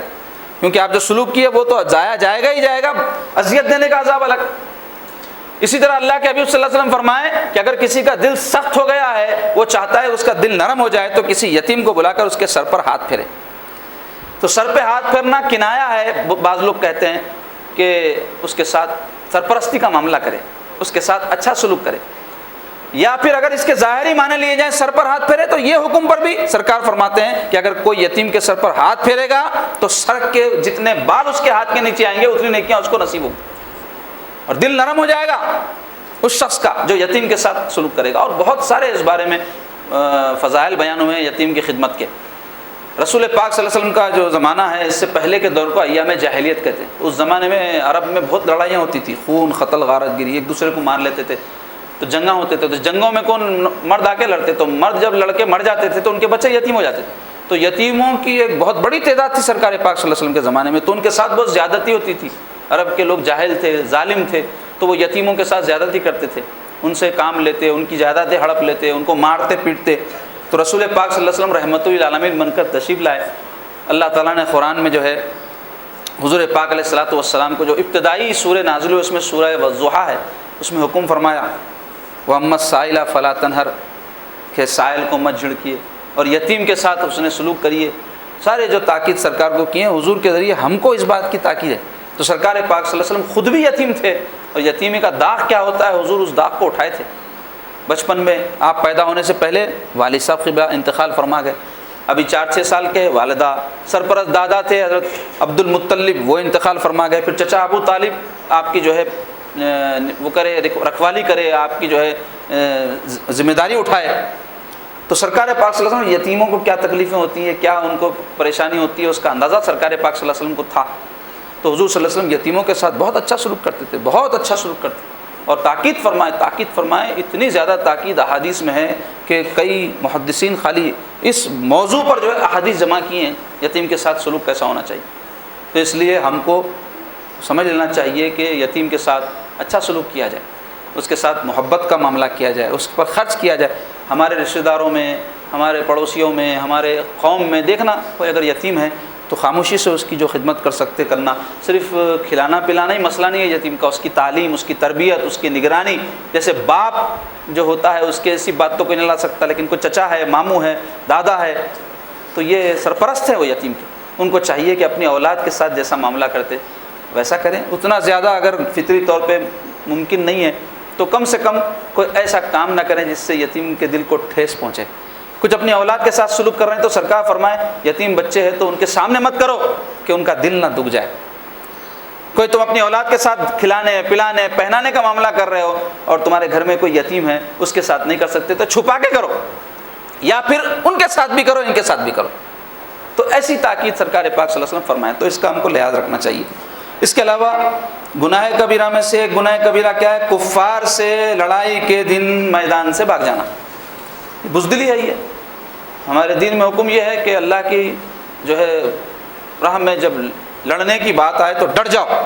کیونکہ آپ جو سلوک کیے وہ تو ضائع جائے گا ہی جائے گا، اذیت دینے کا عذاب الگ۔ اسی طرح اللہ کے حبیب صلی اللہ علیہ وسلم فرمائے کہ اگر کسی کا دل سخت ہو گیا ہے، وہ چاہتا ہے اس کا دل نرم ہو جائے، تو کسی یتیم کو بلا کر اس کے سر پر ہاتھ پھیرے۔ تو سر پہ ہاتھ پھیرنا کنایا ہے، بعض لوگ کہتے ہیں کہ اس کے ساتھ سرپرستی کا معاملہ کرے، اس کے ساتھ اچھا سلوک کرے، یا پھر اگر اس کے ظاہری معنی لیے جائیں سر پر ہاتھ پھیرے، تو یہ حکم پر بھی سرکار فرماتے ہیں کہ اگر کوئی یتیم کے سر پر ہاتھ پھیرے گا تو سر کے جتنے بال اس کے ہاتھ کے نیچے آئیں گے اتنی نیکیاں اس کو نصیب ہوں، اور دل نرم ہو جائے گا اس شخص کا جو یتیم کے ساتھ سلوک کرے گا۔ اور بہت سارے اس بارے میں فضائل بیان ہوئے ہیں یتیم کی خدمت کے۔ رسول پاک صلی اللہ علیہ وسلم کا جو زمانہ ہے، اس سے پہلے کے دور کو ایام جاہلیت کہتے ہیں۔ اس زمانے میں عرب میں بہت لڑائیاں ہوتی تھی، خون، قتل، غارت گیری، ایک دوسرے کو مار لیتے تھے، تو جنگاں ہوتے تھے، تو جنگوں میں کون مرد آ کے لڑتے، تو مرد جب لڑکے مر جاتے تھے تو ان کے بچے یتیم ہو جاتے تھے، تو یتیموں کی ایک بہت بڑی تعداد تھی سرکار پاک صلی اللہ علیہ وسلم کے زمانے میں، تو ان کے ساتھ بہت زیادتی ہوتی تھی۔ عرب کے لوگ جاہل تھے، ظالم تھے، تو وہ یتیموں کے ساتھ زیادتی کرتے تھے، ان سے کام لیتے، ان کی جائیدادیں ہڑپ لیتے، ان کو مارتے پیٹتے۔ تو رسول پاک صلی اللہ علیہ وسلم رحمت للعالمین بن کر تشریف لائے۔ اللہ تعالیٰ نے قرآن میں جو ہے حضور پاک علیہ الصلوۃ والسلام کو جو ابتدائی سورہ نازل ہوئی اس میں سورہ والضحیٰ ہے، اس میں حکم فرمایا وَأَمَّا السَّائِلَ فَلَا تَنْهَرْ، کہ سائل کو مت جھڑکیے، اور یتیم کے ساتھ اس نے سلوک کریے۔ سارے جو تاکید سرکار کو کیے ہیں حضور کے ذریعے ہم کو اس بات کی تاکید ہے۔ تو سرکار پاک صلی اللہ علیہ وسلم خود بھی یتیم تھے، اور یتیمی کا داغ کیا ہوتا ہے حضور اس داغ کو اٹھائے تھے۔ بچپن میں آپ پیدا ہونے سے پہلے والد صاحب قبلہ انتقال فرما گئے، ابھی 4-6 سال کے والدہ، سرپرست دادا تھے حضرت عبد المطلب، وہ انتقال فرما گئے، پھر چچا ابو طالب آپ کی جو ہے وہ کرے، رکھوالی کرے، آپ کی جو ہے ذمہ داری اٹھائے۔ تو سرکار پاک صلی اللہ علیہ وسلم یتیموں کو کیا تکلیفیں ہوتی ہیں، کیا ان کو پریشانی ہوتی ہے، اس کا اندازہ سرکار پاک صلی اللہ علیہ وسلم کو تھا۔ تو حضور صلی اللہ علیہ وسلم یتیموں کے ساتھ بہت اچھا سلوک کرتے تھے، بہت اچھا سلوک کرتے تھے، اور تاکید فرمائے، اتنی زیادہ تاکید احادیث میں ہے کہ کئی محدثین خالی اس موضوع پر جو ہے احادیث جمع کیے ہیں، یتیم کے ساتھ سلوک کیسا ہونا چاہیے۔ تو اس لیے ہم کو سمجھ لینا چاہیے کہ یتیم کے ساتھ اچھا سلوک کیا جائے، اس کے ساتھ محبت کا معاملہ کیا جائے، اس پر خرچ کیا جائے۔ ہمارے رشتہ داروں میں، ہمارے پڑوسیوں میں، ہمارے قوم میں دیکھنا کوئی اگر یتیم ہے تو خاموشی سے اس کی جو خدمت کر سکتے کرنا، صرف کھلانا پلانا ہی مسئلہ نہیں ہے یتیم کا، اس کی تعلیم، اس کی تربیت، اس کی نگرانی۔ جیسے باپ جو ہوتا ہے اس کے ایسی بات تو کوئی نہیں لا سکتا، لیکن کوئی چچا ہے، ماموں ہے، دادا ہے، تو یہ سرپرست ہیں وہ یتیم کے، ان کو چاہیے کہ اپنی اولاد کے ساتھ جیسا معاملہ کرتے ویسا کریں۔ اتنا زیادہ اگر فطری طور پہ ممکن نہیں ہے تو کم سے کم کوئی ایسا کام نہ کریں جس سے یتیم کے دل کو ٹھیس پہنچے۔ کچھ اپنی اولاد کے ساتھ سلوک کر رہے ہیں تو سرکار فرمائے یتیم بچے ہیں تو ان کے سامنے مت کرو کہ ان کا دل نہ دکھ جائے۔ کوئی تم اپنی اولاد کے ساتھ کھلانے پلانے پہنانے کا معاملہ کر رہے ہو اور تمہارے گھر میں کوئی یتیم ہے اس کے ساتھ نہیں کر سکتے تو چھپا کے کرو، یا پھر ان کے ساتھ بھی کرو ان کے ساتھ بھی کرو۔ تو ایسی تاکید سرکار پاک صلی اللہ علیہ وسلم فرمائے، تو اس کا ہم کو لحاظ رکھنا چاہیے۔ اس کے علاوہ گناہ کبیرہ میں سے ایک گناہ کبیرہ کیا ہے؟ کفار سے لڑائی کے دن میدان سے بھاگ جانا، بزدلی ہے۔ یہ ہمارے دین میں حکم یہ ہے کہ اللہ کی جو ہے راہ میں جب لڑنے کی بات آئے تو ڈٹ جاؤ،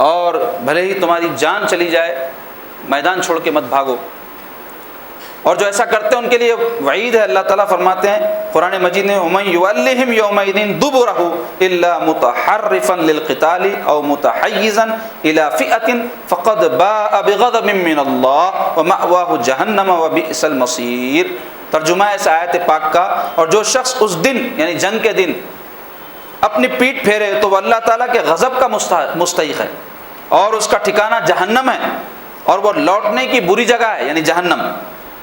اور بھلے ہی تمہاری جان چلی جائے میدان چھوڑ کے مت بھاگو۔ اور جو ایسا کرتے ہیں ان کے لیے وعید ہے۔ اللہ تعالیٰ فرماتے ہیں قرآن مجید میں وَمَن يُوَلِّهِمْ يَوْمَئِذٍ دُبُرَهُ إِلَّا مُتَحَرِّفًا لِلْقِتَالِ أَوْ مُتَحَيِّزًا إِلَى فِئَةٍ فَقَدْ بَاءَ بِغَضَبٍ مِّنَ اللَّهِ وَمَأْوَاهُ جَهَنَّمَ وَبِئْسَ الْمَصِيرُ۔ ترجمہ ہے اس آیت پاک کا، اور جو شخص اس دن یعنی جنگ کے دن اپنی پیٹھ پھیرے تو وہ اللہ تعالیٰ کے غضب کا مستحق ہے، اور اس کا ٹھکانہ جہنم ہے، اور وہ لوٹنے کی بری جگہ ہے یعنی جہنم۔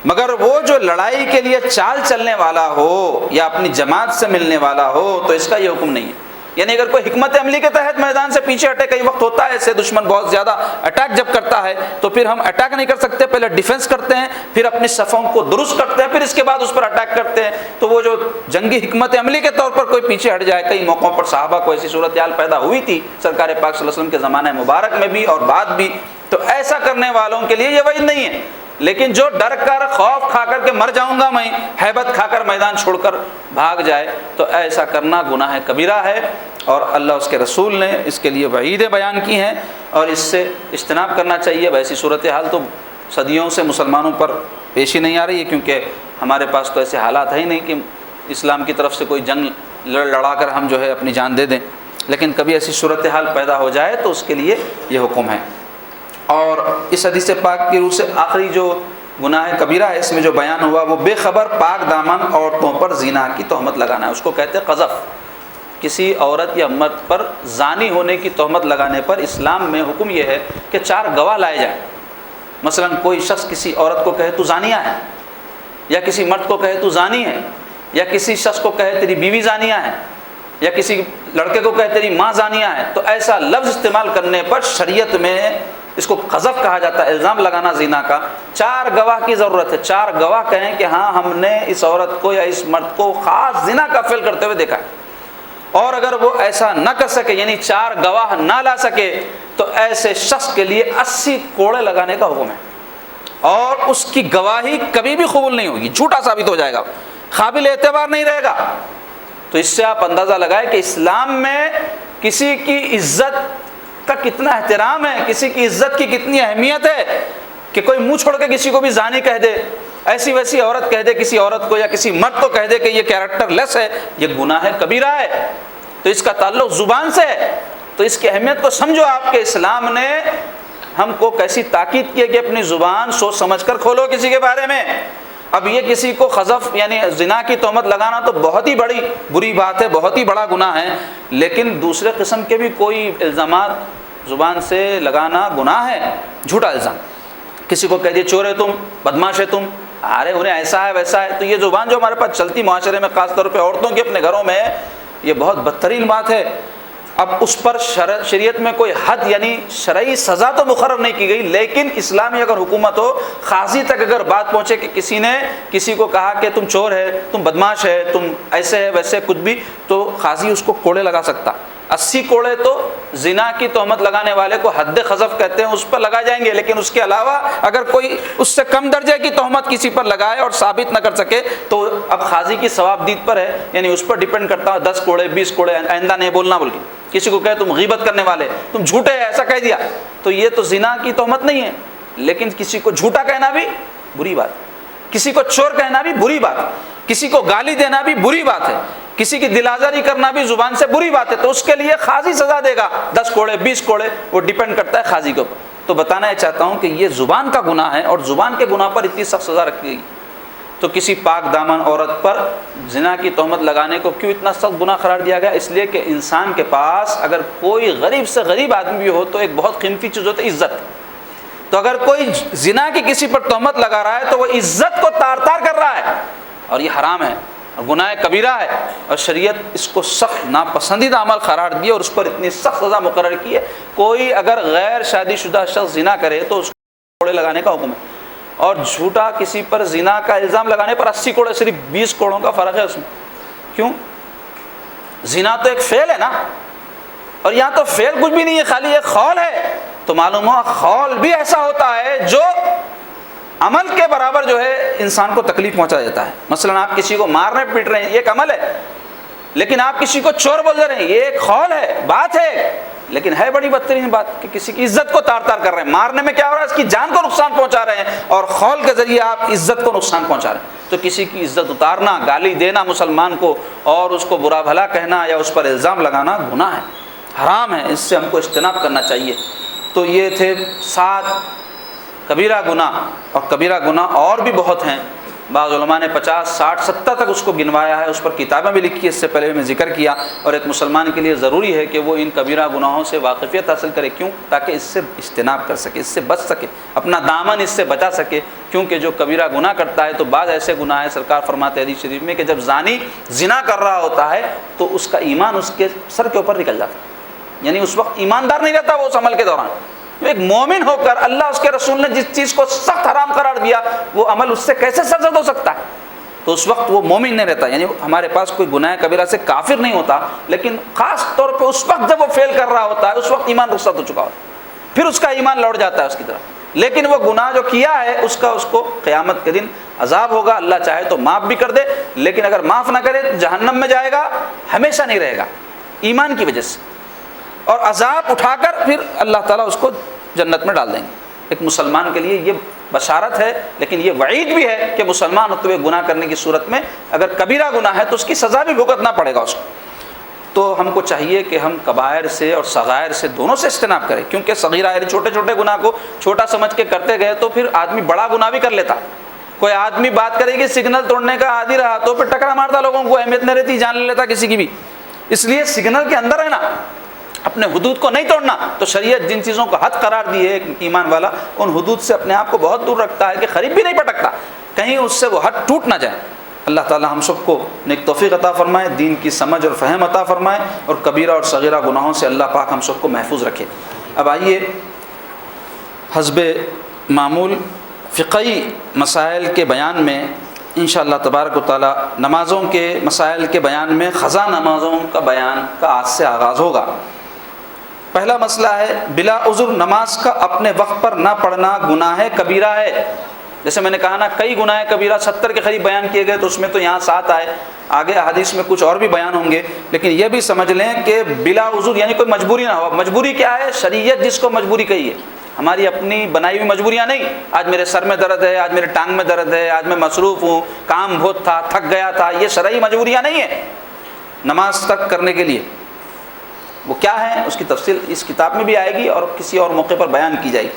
مگر وہ جو لڑائی کے لیے چال چلنے والا ہو یا اپنی جماعت سے ملنے والا ہو تو اس کا یہ حکم نہیں ہے۔ یعنی اگر کوئی حکمت عملی کے تحت میدان سے پیچھے ہٹے، کئی وقت ہوتا ہے ایسے دشمن بہت زیادہ اٹیک جب کرتا ہے تو پھر ہم اٹیک نہیں کر سکتے، پہلے ڈیفنس کرتے ہیں، پھر اپنی صفوں کو درست کرتے ہیں، پھر اس کے بعد اس پر اٹیک کرتے ہیں۔ تو وہ جو جنگی حکمت عملی کے طور پر کوئی پیچھے ہٹ جائے، کئی موقعوں پر صحابہ کو ایسی صورتحال پیدا ہوئی تھی سرکار پاک صلی اللہ علیہ وسلم کے زمانہ مبارک میں بھی اور بعد بھی، تو ایسا کرنے والوں کے لیے یہ وعید نہیں ہے۔ لیکن جو ڈر کر خوف کھا کر کے مر جاؤں گا میں، ہیبت کھا کر میدان چھوڑ کر بھاگ جائے، تو ایسا کرنا گناہ کبیرہ ہے، اور اللہ اس کے رسول نے اس کے لیے وعیدیں بیان کی ہیں، اور اس سے اجتناب کرنا چاہیے۔ ویسی صورتحال تو صدیوں سے مسلمانوں پر پیش ہی نہیں آ رہی ہے، کیونکہ ہمارے پاس تو ایسے حالات ہے ہی نہیں کہ اسلام کی طرف سے کوئی جنگ لڑا کر ہم جو ہے اپنی جان دے دیں، لیکن کبھی ایسی صورتحال پیدا ہو جائے تو اس کے لیے یہ حکم ہے۔ اور اس حدیث پاک کی روح سے آخری جو گناہ کبیرہ ہے اس میں جو بیان ہوا وہ بے خبر پاک دامن عورتوں پر زنا کی تہمت لگانا ہے، اس کو کہتے ہیں قذف۔ کسی عورت یا مرد پر زانی ہونے کی تہمت لگانے پر اسلام میں حکم یہ ہے کہ 4 گواہ لائے جائیں۔ مثلا کوئی شخص کسی عورت کو کہے تو زانیہ ہے، یا کسی مرد کو کہے تو زانی ہے، یا کسی شخص کو کہے تیری بیوی زانیہ ہے، یا کسی لڑکے کو کہے تیری ماں زانیہ ہے، تو ایسا لفظ استعمال کرنے پر شریعت میں اس کو قذف کہا جاتا ہے، الزام لگانا زنا کا۔ 4 گواہ کی ضرورت ہے، 4 گواہ کہیں کہ ہاں ہم نے اس عورت کو یا اس مرد کو خاص زنا کا فعل کرتے ہوئے دیکھا ہے۔ اور اگر وہ ایسا نہ کر سکے یعنی 4 گواہ نہ لا سکے تو ایسے شخص کے لیے 80 کوڑے لگانے کا حکم ہے، اور اس کی گواہی کبھی بھی قبول نہیں ہوگی، جھوٹا ثابت ہو جائے گا، قابل اعتبار نہیں رہے گا۔ تو اس سے آپ اندازہ لگائیں کہ اسلام میں کسی کی عزت کا کتنا احترام ہے، کسی کی عزت کی کتنی اہمیت ہے، کہ کوئی منہ چھوڑ کے کسی کو بھی زانی کہہ دے، ایسی ویسی عورت کہہ دے کسی عورت کو، یا کسی مرد کو کہہ دے کہ یہ کیریکٹر لیس ہے، یہ گناہ کبیرہ ہے۔ تو اس کا تعلق زبان سے ہے، تو اس کی اہمیت کو سمجھو آپ کے اسلام نے ہم کو کیسی تاکید کی ہے کہ اپنی زبان سوچ سمجھ کر کھولو کسی کے بارے میں۔ اب یہ کسی کو قذف یعنی زنا کی تہمت لگانا تو بہت ہی بڑی بری بات ہے، بہت ہی بڑا گناہ ہے، لیکن دوسرے قسم کے بھی کوئی الزامات زبان سے لگانا گناہ ہے۔ جھوٹا الزام، کسی کو کہہ دیا چور ہے تم، بدماش ہے تم، ارے انہیں ایسا ہے ویسا ہے، تو یہ زبان جو ہمارے پاس چلتی معاشرے میں خاص طور پہ عورتوں کے اپنے گھروں میں، یہ بہت بدترین بات ہے۔ اب اس پر شریعت میں کوئی حد یعنی شرعی سزا تو مقرر نہیں کی گئی، لیکن اسلامی اگر حکومت ہو، قاضی تک اگر بات پہنچے کہ کسی نے کسی کو کہا کہ تم چور ہے، تم بدماش ہے، تم ایسے ہے ویسے کچھ بھی، تو قاضی اس کو کوڑے لگا سکتا۔ 80 کوڑے تو زنا کی تہمت لگانے والے کو حد قذف کہتے ہیں، اس پر لگائے جائیں گے، لیکن اس کے علاوہ اگر کوئی اس سے کم درجے کی تہمت کسی پر لگائے اور ثابت نہ کر سکے تو اب قاضی کی ثواب دید پر ہے، یعنی اس پر ڈیپینڈ کرتا ہے 10 کوڑے 20 کوڑے، آئندہ نہیں بولنا بول کے کسی کو کہے تم غیبت کرنے والے، تم جھوٹے ایسا کہہ دیا، تو یہ تو زنا کی تہمت نہیں ہے، لیکن کسی کو جھوٹا کہنا بھی بری بات، کسی کو چور کہنا بھی بری بات، کسی کو گالی دینا بھی بری بات ہے، کسی کی دل آزاری کرنا بھی زبان سے بری بات ہے، تو اس کے لیے قاضی سزا دے گا، 10 کوڑے 20 کوڑے، وہ ڈیپینڈ کرتا ہے قاضی کے اوپر۔ تو بتانا یہ چاہتا ہوں کہ یہ زبان کا گناہ ہے، اور زبان کے گناہ پر اتنی سخت سزا رکھی گئی، تو کسی پاک دامن عورت پر زنا کی تہمت لگانے کو کیوں اتنا سخت گناہ قرار دیا گیا؟ اس لیے کہ انسان کے پاس اگر کوئی غریب سے غریب آدمی بھی ہو تو ایک بہت قیمتی چیز ہوتی ہے عزت۔ تو اگر کوئی زنا کی کسی پر تہمت لگا رہا ہے تو وہ عزت کو تار تار کر رہا ہے، اور یہ حرام ہے۔ اور گناہ کبیرہ ہے، اور شریعت اس کو سخت ناپسندیدہ عمل قرار دی اور اس پر اتنی سخت سزا مقرر کی ہے۔ کوئی اگر غیر شادی شدہ شخص زنا کرے تو اس کو کوڑے لگانے کا حکم ہے، اور جھوٹا کسی پر زنا کا الزام لگانے پر 80 کوڑے، صرف 20 کوڑوں کا فرق ہے اس میں۔ کیوں؟ زنا تو ایک فعل ہے نا، اور یہاں تو فعل کچھ بھی نہیں ہے، خالی ایک قول ہے، تو معلوم ہوا قول بھی ایسا ہوتا ہے جو عمل کے برابر جو ہے انسان کو تکلیف پہنچا دیتا ہے۔ مثلا آپ کسی کو مار رہے پیٹ رہے ہیں، یہ ایک عمل ہے، لیکن آپ کسی کو چور بول رہے ہیں، یہ ایک قول ہے، بات ہے، لیکن ہے بڑی بدترین بات کہ کسی کی عزت کو تار تار کر رہے ہیں۔ مارنے میں کیا ہو رہا ہے؟ اس کی جان کو نقصان پہنچا رہے ہیں، اور قول کے ذریعے آپ عزت کو نقصان پہنچا رہے ہیں۔ تو کسی کی عزت اتارنا، گالی دینا مسلمان کو، اور اس کو برا بھلا کہنا یا اس پر الزام لگانا گناہ ہے، حرام ہے، اس سے ہم کو اجتناب کرنا چاہیے۔ تو یہ تھے 7 کبیرہ گناہ، اور کبیرہ گناہ اور بھی بہت ہیں، بعض علماء نے 50 60 70 تک اس کو گنوایا ہے، اس پر کتابیں بھی لکھی، اس سے پہلے میں ذکر کیا۔ اور ایک مسلمان کے لیے ضروری ہے کہ وہ ان کبیرہ گناہوں سے واقفیت حاصل کرے، کیوں؟ تاکہ اس سے اجتناب کر سکے، اس سے بچ سکے، اپنا دامن اس سے بچا سکے۔ کیونکہ جو کبیرہ گناہ کرتا ہے تو بعض ایسے گناہ ہیں، سرکار فرماتے ہیں حدیث شریف میں کہ جب زانی زنا کر رہا ہوتا ہے تو اس کا ایمان اس کے سر کے اوپر نکل جاتا ہے، یعنی اس وقت ایماندار نہیں رہتا وہ اس عمل کے دوران۔ ایک مومن ہو کر اللہ اس کے رسول نے جس چیز کو سخت حرام قرار دیا، وہ عمل اس سے کیسے سرزد ہو سکتا ہے؟ تو اس وقت وہ مومن نہیں رہتا، یعنی ہمارے پاس کوئی گناہ کبیرہ سے کافر نہیں ہوتا، لیکن خاص طور پہ اس وقت جب وہ فیل کر رہا ہوتا ہے، اس وقت ایمان رخصت ہو چکا ہوتا ہے، پھر اس کا ایمان لوٹ جاتا ہے اس کی طرف۔ لیکن وہ گناہ جو کیا ہے اس کو قیامت کے دن عذاب ہوگا، اللہ چاہے تو معاف بھی کر دے، لیکن اگر معاف نہ کرے جہنم میں جائے گا، ہمیشہ نہیں رہے گا ایمان کی وجہ سے، اور عذاب اٹھا کر پھر اللہ تعالیٰ اس کو جنت میں ڈال دیں گے۔ ایک مسلمان کے لیے یہ بشارت ہے، لیکن یہ وعید بھی ہے کہ مسلمان ہوتے ہوئے گناہ کرنے کی صورت میں اگر کبیرہ گناہ ہے تو اس کی سزا بھی بھگتنا پڑے گا اس کو۔ تو ہم کو چاہیے کہ ہم کبائر سے اور صغائر سے دونوں سے اجتناب کریں، کیونکہ صغیرہ یعنی چھوٹے چھوٹے گناہ کو چھوٹا سمجھ کے کرتے گئے تو پھر آدمی بڑا گناہ بھی کر لیتا۔ کوئی آدمی بات کرے کہ سگنل توڑنے کا عادی رہا تو پھر ٹکرا مارتا، لوگوں کو اہمیت نہیں رہتی، جان لے لیتا کسی کی بھی۔ اس لیے سگنل کے اندر ہے نا، اپنے حدود کو نہیں توڑنا۔ تو شریعت جن چیزوں کو حد قرار دی ہے، ایمان والا ان حدود سے اپنے آپ کو بہت دور رکھتا ہے کہ قریب بھی نہیں پٹکتا، کہیں اس سے وہ حد ٹوٹ نہ جائے۔ اللہ تعالی ہم سب کو نیک توفیق عطا فرمائے، دین کی سمجھ اور فہم عطا فرمائے، اور کبیرہ اور صغیرہ گناہوں سے اللہ پاک ہم سب کو محفوظ رکھے۔ اب آئیے حسب معمول فقہی مسائل کے بیان میں انشاءاللہ تبارک و تعالی نمازوں کے مسائل کے بیان میں قضا نمازوں کا بیان کا آج سے آغاز ہوگا۔ پہلا مسئلہ ہے بلا عذر نماز کا اپنے وقت پر نہ پڑھنا گناہ کبیرہ ہے۔ جیسے میں نے کہا نا، کئی گناہ کبیرہ 70 کے قریب بیان کیے گئے، تو اس میں تو یہاں 7 آئے، آگے حدیث میں کچھ اور بھی بیان ہوں گے، لیکن یہ بھی سمجھ لیں کہ بلا عذر یعنی کوئی مجبوری نہ ہو۔ مجبوری کیا ہے؟ شریعت جس کو مجبوری کہی ہے، ہماری اپنی بنائی ہوئی مجبوریاں نہیں۔ آج میرے سر میں درد ہے، آج میرے ٹانگ میں درد ہے، آج میں مصروف ہوں، کام بہت تھا، تھک گیا تھا، یہ شرعی مجبوریاں نہیں ہیں نماز تک کرنے کے لیے۔ وہ کیا ہے اس کی تفصیل اس کتاب میں بھی آئے گی اور کسی اور موقع پر بیان کی جائے گی۔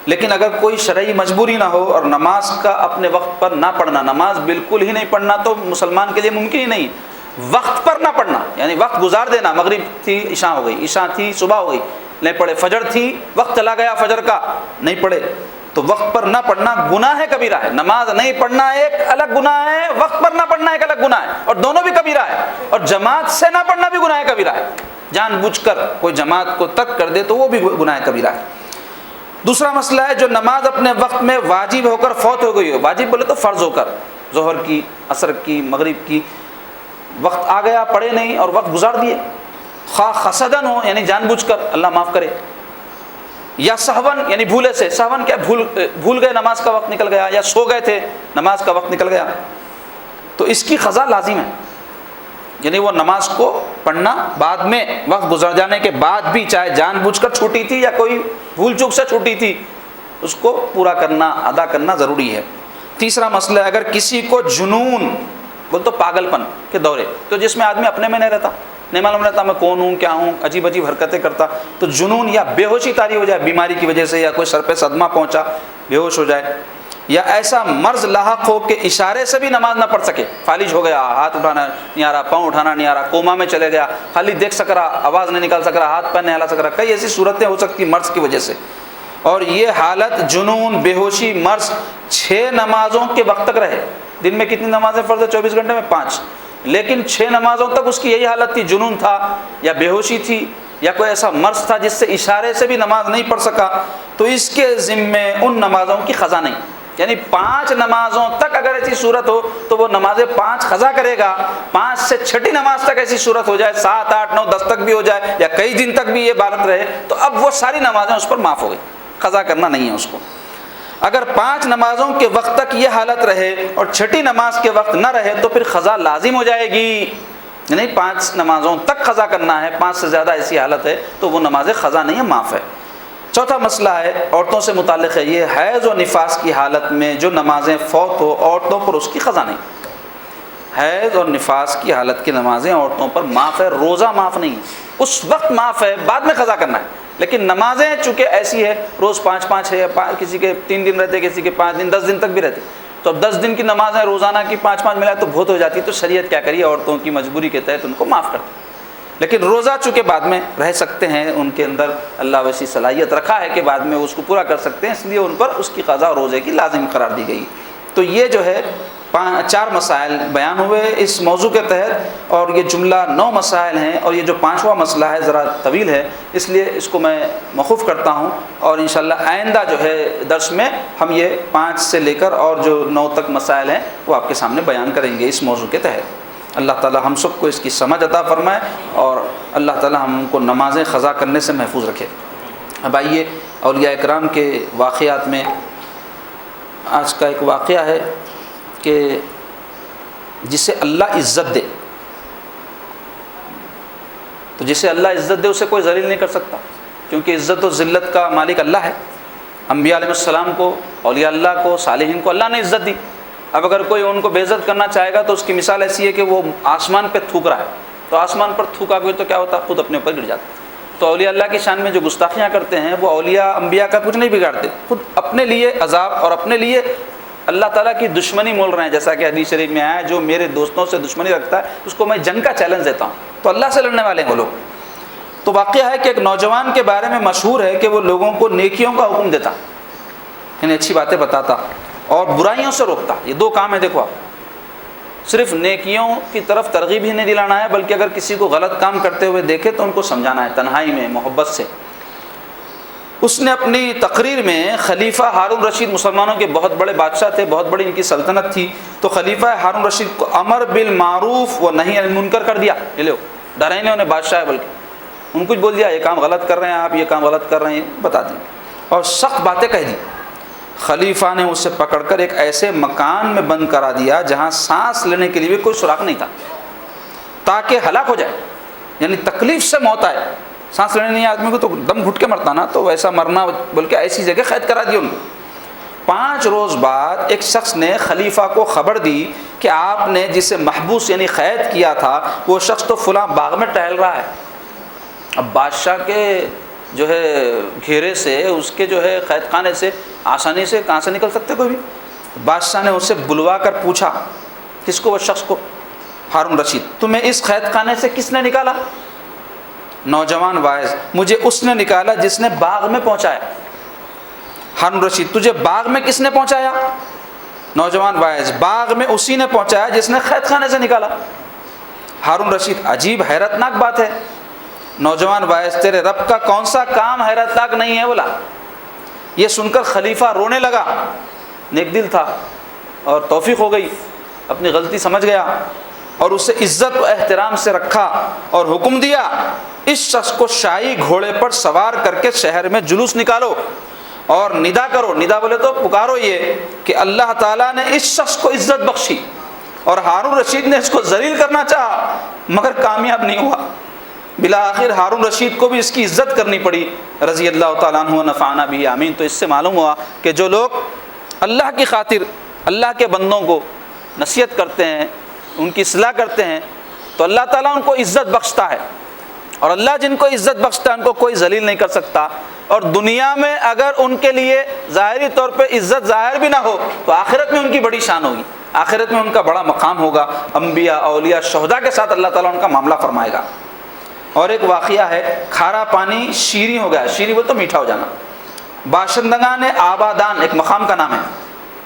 لیکن اگر کوئی شرعی مجبوری نہ ہو اور نماز کا اپنے وقت پر نہ پڑھنا، نماز بالکل ہی نہیں پڑھنا تو مسلمان کے لیے ممکن ہی نہیں۔ وقت پر نہ پڑھنا یعنی وقت گزار دینا، مغرب تھی عشاء ہو گئی، عشاء تھی صبح ہو گئی، نہیں پڑھے، فجر تھی وقت چلا گیا فجر کا نہیں پڑھے، تو وقت پر نہ پڑھنا گناہ کبیرہ ہے۔ نماز نہیں پڑھنا ایک الگ گناہ ہے، وقت پر نہ پڑھنا ایک الگ گناہ ہے، اور دونوں بھی کبیرہ ہے، اور جماعت سے نہ پڑھنا بھی گناہ کبیرہ ہے۔ جان بوجھ کر کوئی جماعت کو ترک کر دے تو وہ بھی گناہ کبیرہ ہے۔ دوسرا مسئلہ ہے جو نماز اپنے وقت میں واجب ہو کر فوت ہو گئی ہو، واجب بولے تو فرض ہو کر، ظہر کی، عصر کی، مغرب کی، وقت آ گیا پڑھے نہیں اور وقت گزار دیے، خواہ قصدن ہو یعنی جان بوجھ کر، اللہ معاف کرے، یا سہون یعنی بھولے سے، سہون کیا بھول گئے، نماز کا وقت نکل گیا، یا سو گئے تھے نماز کا وقت نکل گیا، تو اس کی قضا لازم ہے۔ یعنی وہ نماز کو پڑھنا بعد میں وقت گزر جانے کے بعد بھی، چاہے جان بوجھ کر چھوٹی تھی یا کوئی بھول چوک سے چھوٹی تھی، اس کو پورا کرنا، ادا کرنا ضروری ہے۔ تیسرا مسئلہ ہے اگر کسی کو جنون بول تو پاگل پن کے دورے، تو جس میں آدمی اپنے میں نہیں رہتا، نہیں معلوم رہتا میں کون ہوں کیا ہوں، عجیب عجیب حرکتیں کرتا، تو جنون یا بے ہوشی طاری ہو جائے بیماری کی وجہ سے، یا کوئی سر پہ صدمہ پہنچا بے ہوش ہو جائے، یا ایسا مرض لاحق ہو کہ اشارے سے بھی نماز نہ پڑھ سکے، فالج ہو گیا، ہاتھ اٹھانا نہیں آ رہا، پاؤں اٹھانا نہیں آ رہا، کوما میں چلے گیا، خالی دیکھ سک رہا، آواز نہیں نکال سک رہا، ہاتھ پیر نہیں ہلا سک رہا، کئی ایسی صورتیں ہو سکتی مرض کی وجہ سے، اور یہ حالت جنون، بے ہوشی، مرض 6 نمازوں کے وقت تک رہے۔ دن میں کتنی نمازیں فرض ہے؟ 24 گھنٹے میں 5، لیکن 6 نمازوں تک اس کی یہی حالت تھی، جنون تھا یا بے ہوشی تھی یا کوئی ایسا مرض تھا جس سے اشارے سے بھی نماز نہیں پڑھ سکا، تو اس کے ذمے ان نمازوں کی قضا نہیں، یعنی 5 نمازوں تک اگر ایسی صورت ہو تو وہ نمازیں 5 قضا کرے گا، 5 سے 6ٹی نماز تک ایسی صورت ہو جائے، 7 8 9 10 تک بھی ہو جائے یا کئی دن تک بھی یہ حالت رہے، تو اب وہ ساری نمازیں اس پر معاف ہو گئی، قضا کرنا نہیں ہے اس کو۔ اگر 5 نمازوں کے وقت تک یہ حالت رہے اور 6ٹی نماز کے وقت نہ رہے تو پھر قضا لازم ہو جائے گی، یعنی 5 نمازوں تک قضا کرنا ہے، 5 سے زیادہ ایسی حالت ہے تو وہ نمازیں قضا نہیں ہے، معاف ہے۔ چوتھا مسئلہ ہے عورتوں سے متعلق ہے، یہ حیض و نفاس کی حالت میں جو نمازیں فوت ہو عورتوں پر اس کی قضا نہیں، حیض اور نفاس کی حالت کی نمازیں عورتوں پر معاف ہے، روزہ معاف نہیں، اس وقت معاف ہے، بعد میں قضا کرنا ہے، لیکن نمازیں چونکہ ایسی ہے روز 5 ہے، کسی کے 3 دن رہتے، کسی کے 5 دن 10 دن تک بھی رہتے، تو اب 10 دن کی نمازیں روزانہ کی 5 ملائے تو بہت ہو جاتی، تو شریعت کیا کریے عورتوں کی مجبوری کے تحت ان کو معاف کرتی، لیکن روزہ چونکہ بعد میں رہ سکتے ہیں، ان کے اندر اللہ ویسی صلاحیت رکھا ہے کہ بعد میں اس کو پورا کر سکتے ہیں، اس لیے ان پر اس کی قضا روزے کی لازم قرار دی گئی۔ تو یہ جو ہے 4 مسائل بیان ہوئے اس موضوع کے تحت، اور یہ جملہ 9 مسائل ہیں، اور یہ جو 5واں مسئلہ ہے ذرا طویل ہے، اس لیے اس کو میں موقوف کرتا ہوں، اور انشاءاللہ آئندہ جو ہے درس میں ہم یہ 5 سے لے کر اور جو 9 تک مسائل ہیں وہ آپ کے سامنے بیان کریں گے اس موضوع کے تحت۔ اللہ تعالی ہم سب کو اس کی سمجھ عطا فرمائے، اور اللہ تعالی ہم کو نمازیں قضا کرنے سے محفوظ رکھے۔ اب آئیے اولیاء اکرام کے واقعات میں آج کا ایک واقعہ ہے کہ جسے اللہ عزت دے، تو جسے اللہ عزت دے اسے کوئی ذلیل نہیں کر سکتا، کیونکہ عزت و ذلت کا مالک اللہ ہے۔ انبیاء علیہ السلام کو، اولیاء اللہ کو، صالحین کو اللہ نے عزت دی۔ اب اگر کوئی ان کو بے عزت کرنا چاہے گا تو اس کی مثال ایسی ہے کہ وہ آسمان پہ تھوک رہا ہے، تو آسمان پر تھوکا کوئی تو کیا ہوتا، خود اپنے اوپر گر جاتا۔ تو اولیاء اللہ کی شان میں جو گستاخیاں کرتے ہیں وہ اولیاء انبیاء کا کچھ نہیں بگاڑتے، خود اپنے لیے عذاب اور اپنے لیے اللہ تعالیٰ کی دشمنی مول رہے ہیں، جیسا کہ حدیث شریف میں آیا ہے جو میرے دوستوں سے دشمنی رکھتا ہے اس کو میں جنگ کا چیلنج دیتا ہوں، تو اللہ سے لڑنے والے ہیں وہ لوگ۔ تو واقعہ ہے کہ ایک نوجوان کے بارے میں مشہور ہے کہ وہ لوگوں کو نیکیوں کا حکم دیتا، انہیں اچھی باتیں بتاتا اور برائیوں سے روکتا۔ یہ 2 کام ہے، دیکھو آپ، صرف نیکیوں کی طرف ترغیب ہی نہیں دلانا ہے بلکہ اگر کسی کو غلط کام کرتے ہوئے دیکھے تو ان کو سمجھانا ہے تنہائی میں محبت سے۔ اس نے اپنی تقریر میں خلیفہ ہارون رشید، مسلمانوں کے بہت بڑے بادشاہ تھے، بہت بڑی ان کی سلطنت تھی، تو خلیفہ ہارون رشید کو امر بالمعروف و نہی عن المنکر کر دیا۔ یہ لو ڈرا ہی نہیں انہیں بادشاہ ہے، بلکہ ان کو بول دیا یہ کام غلط کر رہے ہیں آپ، یہ کام غلط کر رہے ہیں، بتا دیں، اور سخت باتیں کہہ دی۔ خلیفہ نے اسے پکڑ کر ایک ایسے مکان میں بند کرا دیا جہاں سانس لینے کے لیے بھی کوئی سوراخ نہیں تھا، تاکہ ہلاک ہو جائے، یعنی تکلیف سے موت آئے۔ سانس لینے نہیں آدمی کو تو دم گھٹ کے مرتا نا، تو ویسا مرنا، بلکہ ایسی جگہ قید کرا دی ان کو۔ 5 روز بعد ایک شخص نے خلیفہ کو خبر دی کہ آپ نے جسے محبوس یعنی قید کیا تھا وہ شخص تو فلاں باغ میں ٹہل رہا ہے۔ اب بادشاہ کے جو ہے گھیرے سے، اس کے جو ہے قید خانے سے آسانی سے کہاں سے نکل سکتے کوئی بھی؟ بادشاہ نے اسے بلوا کر پوچھا، کس کو؟ وہ شخص کو، ہارون رشید، تمہیں اس قید خانے سے کس نے نکالا؟ نوجوان واعظ، مجھے اس نے نکالا جس نے باغ میں پہنچایا۔ ہارون رشید، تجھے باغ میں کس نے پہنچایا؟ نوجوان واعظ، باغ میں اسی نے پہنچایا جس نے قید خانے سے نکالا۔ ہارون رشید، عجیب حیرت ناک بات ہے۔ نوجوان واعظ، تیرے رب کا کون سا کام حیرت ناک نہیں ہے؟ بولا۔ یہ سن کر خلیفہ رونے لگا، نیک دل تھا اور توفیق ہو گئی، اپنی غلطی سمجھ گیا اور اسے عزت و احترام سے رکھا اور حکم دیا اس شخص کو شاہی گھوڑے پر سوار کر کے شہر میں جلوس نکالو اور ندا کرو، ندا بولے تو پکارو، یہ کہ اللہ تعالیٰ نے اس شخص کو عزت بخشی اور ہارون رشید نے اس کو ذلیل کرنا چاہا مگر کامیاب نہیں ہوا۔ بالآخر ہارون رشید کو بھی اس کی عزت کرنی پڑی، رضی اللہ تعالیٰ عنہ نفعنا بھی آمین۔ تو اس سے معلوم ہوا کہ جو لوگ اللہ کی خاطر اللہ کے بندوں کو نصیحت کرتے ہیں، ان کی اصلاح کرتے ہیں، تو اللہ تعالیٰ ان کو عزت بخشتا ہے، اور اللہ جن کو عزت بخشتا ہے ان کو کوئی ذلیل نہیں کر سکتا۔ اور دنیا میں اگر ان کے لیے ظاہری طور پہ عزت ظاہر بھی نہ ہو تو آخرت میں ان کی بڑی شان ہوگی، آخرت میں ان کا بڑا مقام ہوگا، انبیاء، اولیاء، شہداء کے ساتھ اللہ تعالیٰ ان کا معاملہ فرمائے گا۔ اور ایک واقعہ ہے، کھارا پانی شیریں ہو گیا، شیریں بولے تو میٹھا ہو جانا۔ باشندگان آبادان ایک مقام کا نام ہے،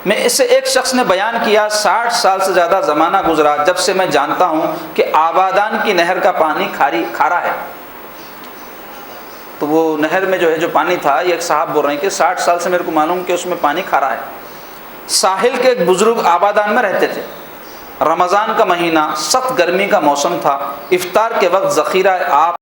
میں اسے ایک شخص نے بیان کیا 60 سال سے زیادہ زمانہ گزرا جب سے میں جانتا ہوں کہ آبادان کی نہر کا پانی کھارا ہے. تو وہ نہر میں جو ہے جو پانی تھا، یہ ایک صاحب بول رہے ہیں کہ 60 سال سے میرے کو معلوم کہ اس میں پانی کھارا ہے. ساحل کے ایک بزرگ آبادان میں رہتے تھے. رمضان کا مہینہ، سخت گرمی کا موسم تھا. افطار کے وقت ذخیرہ آب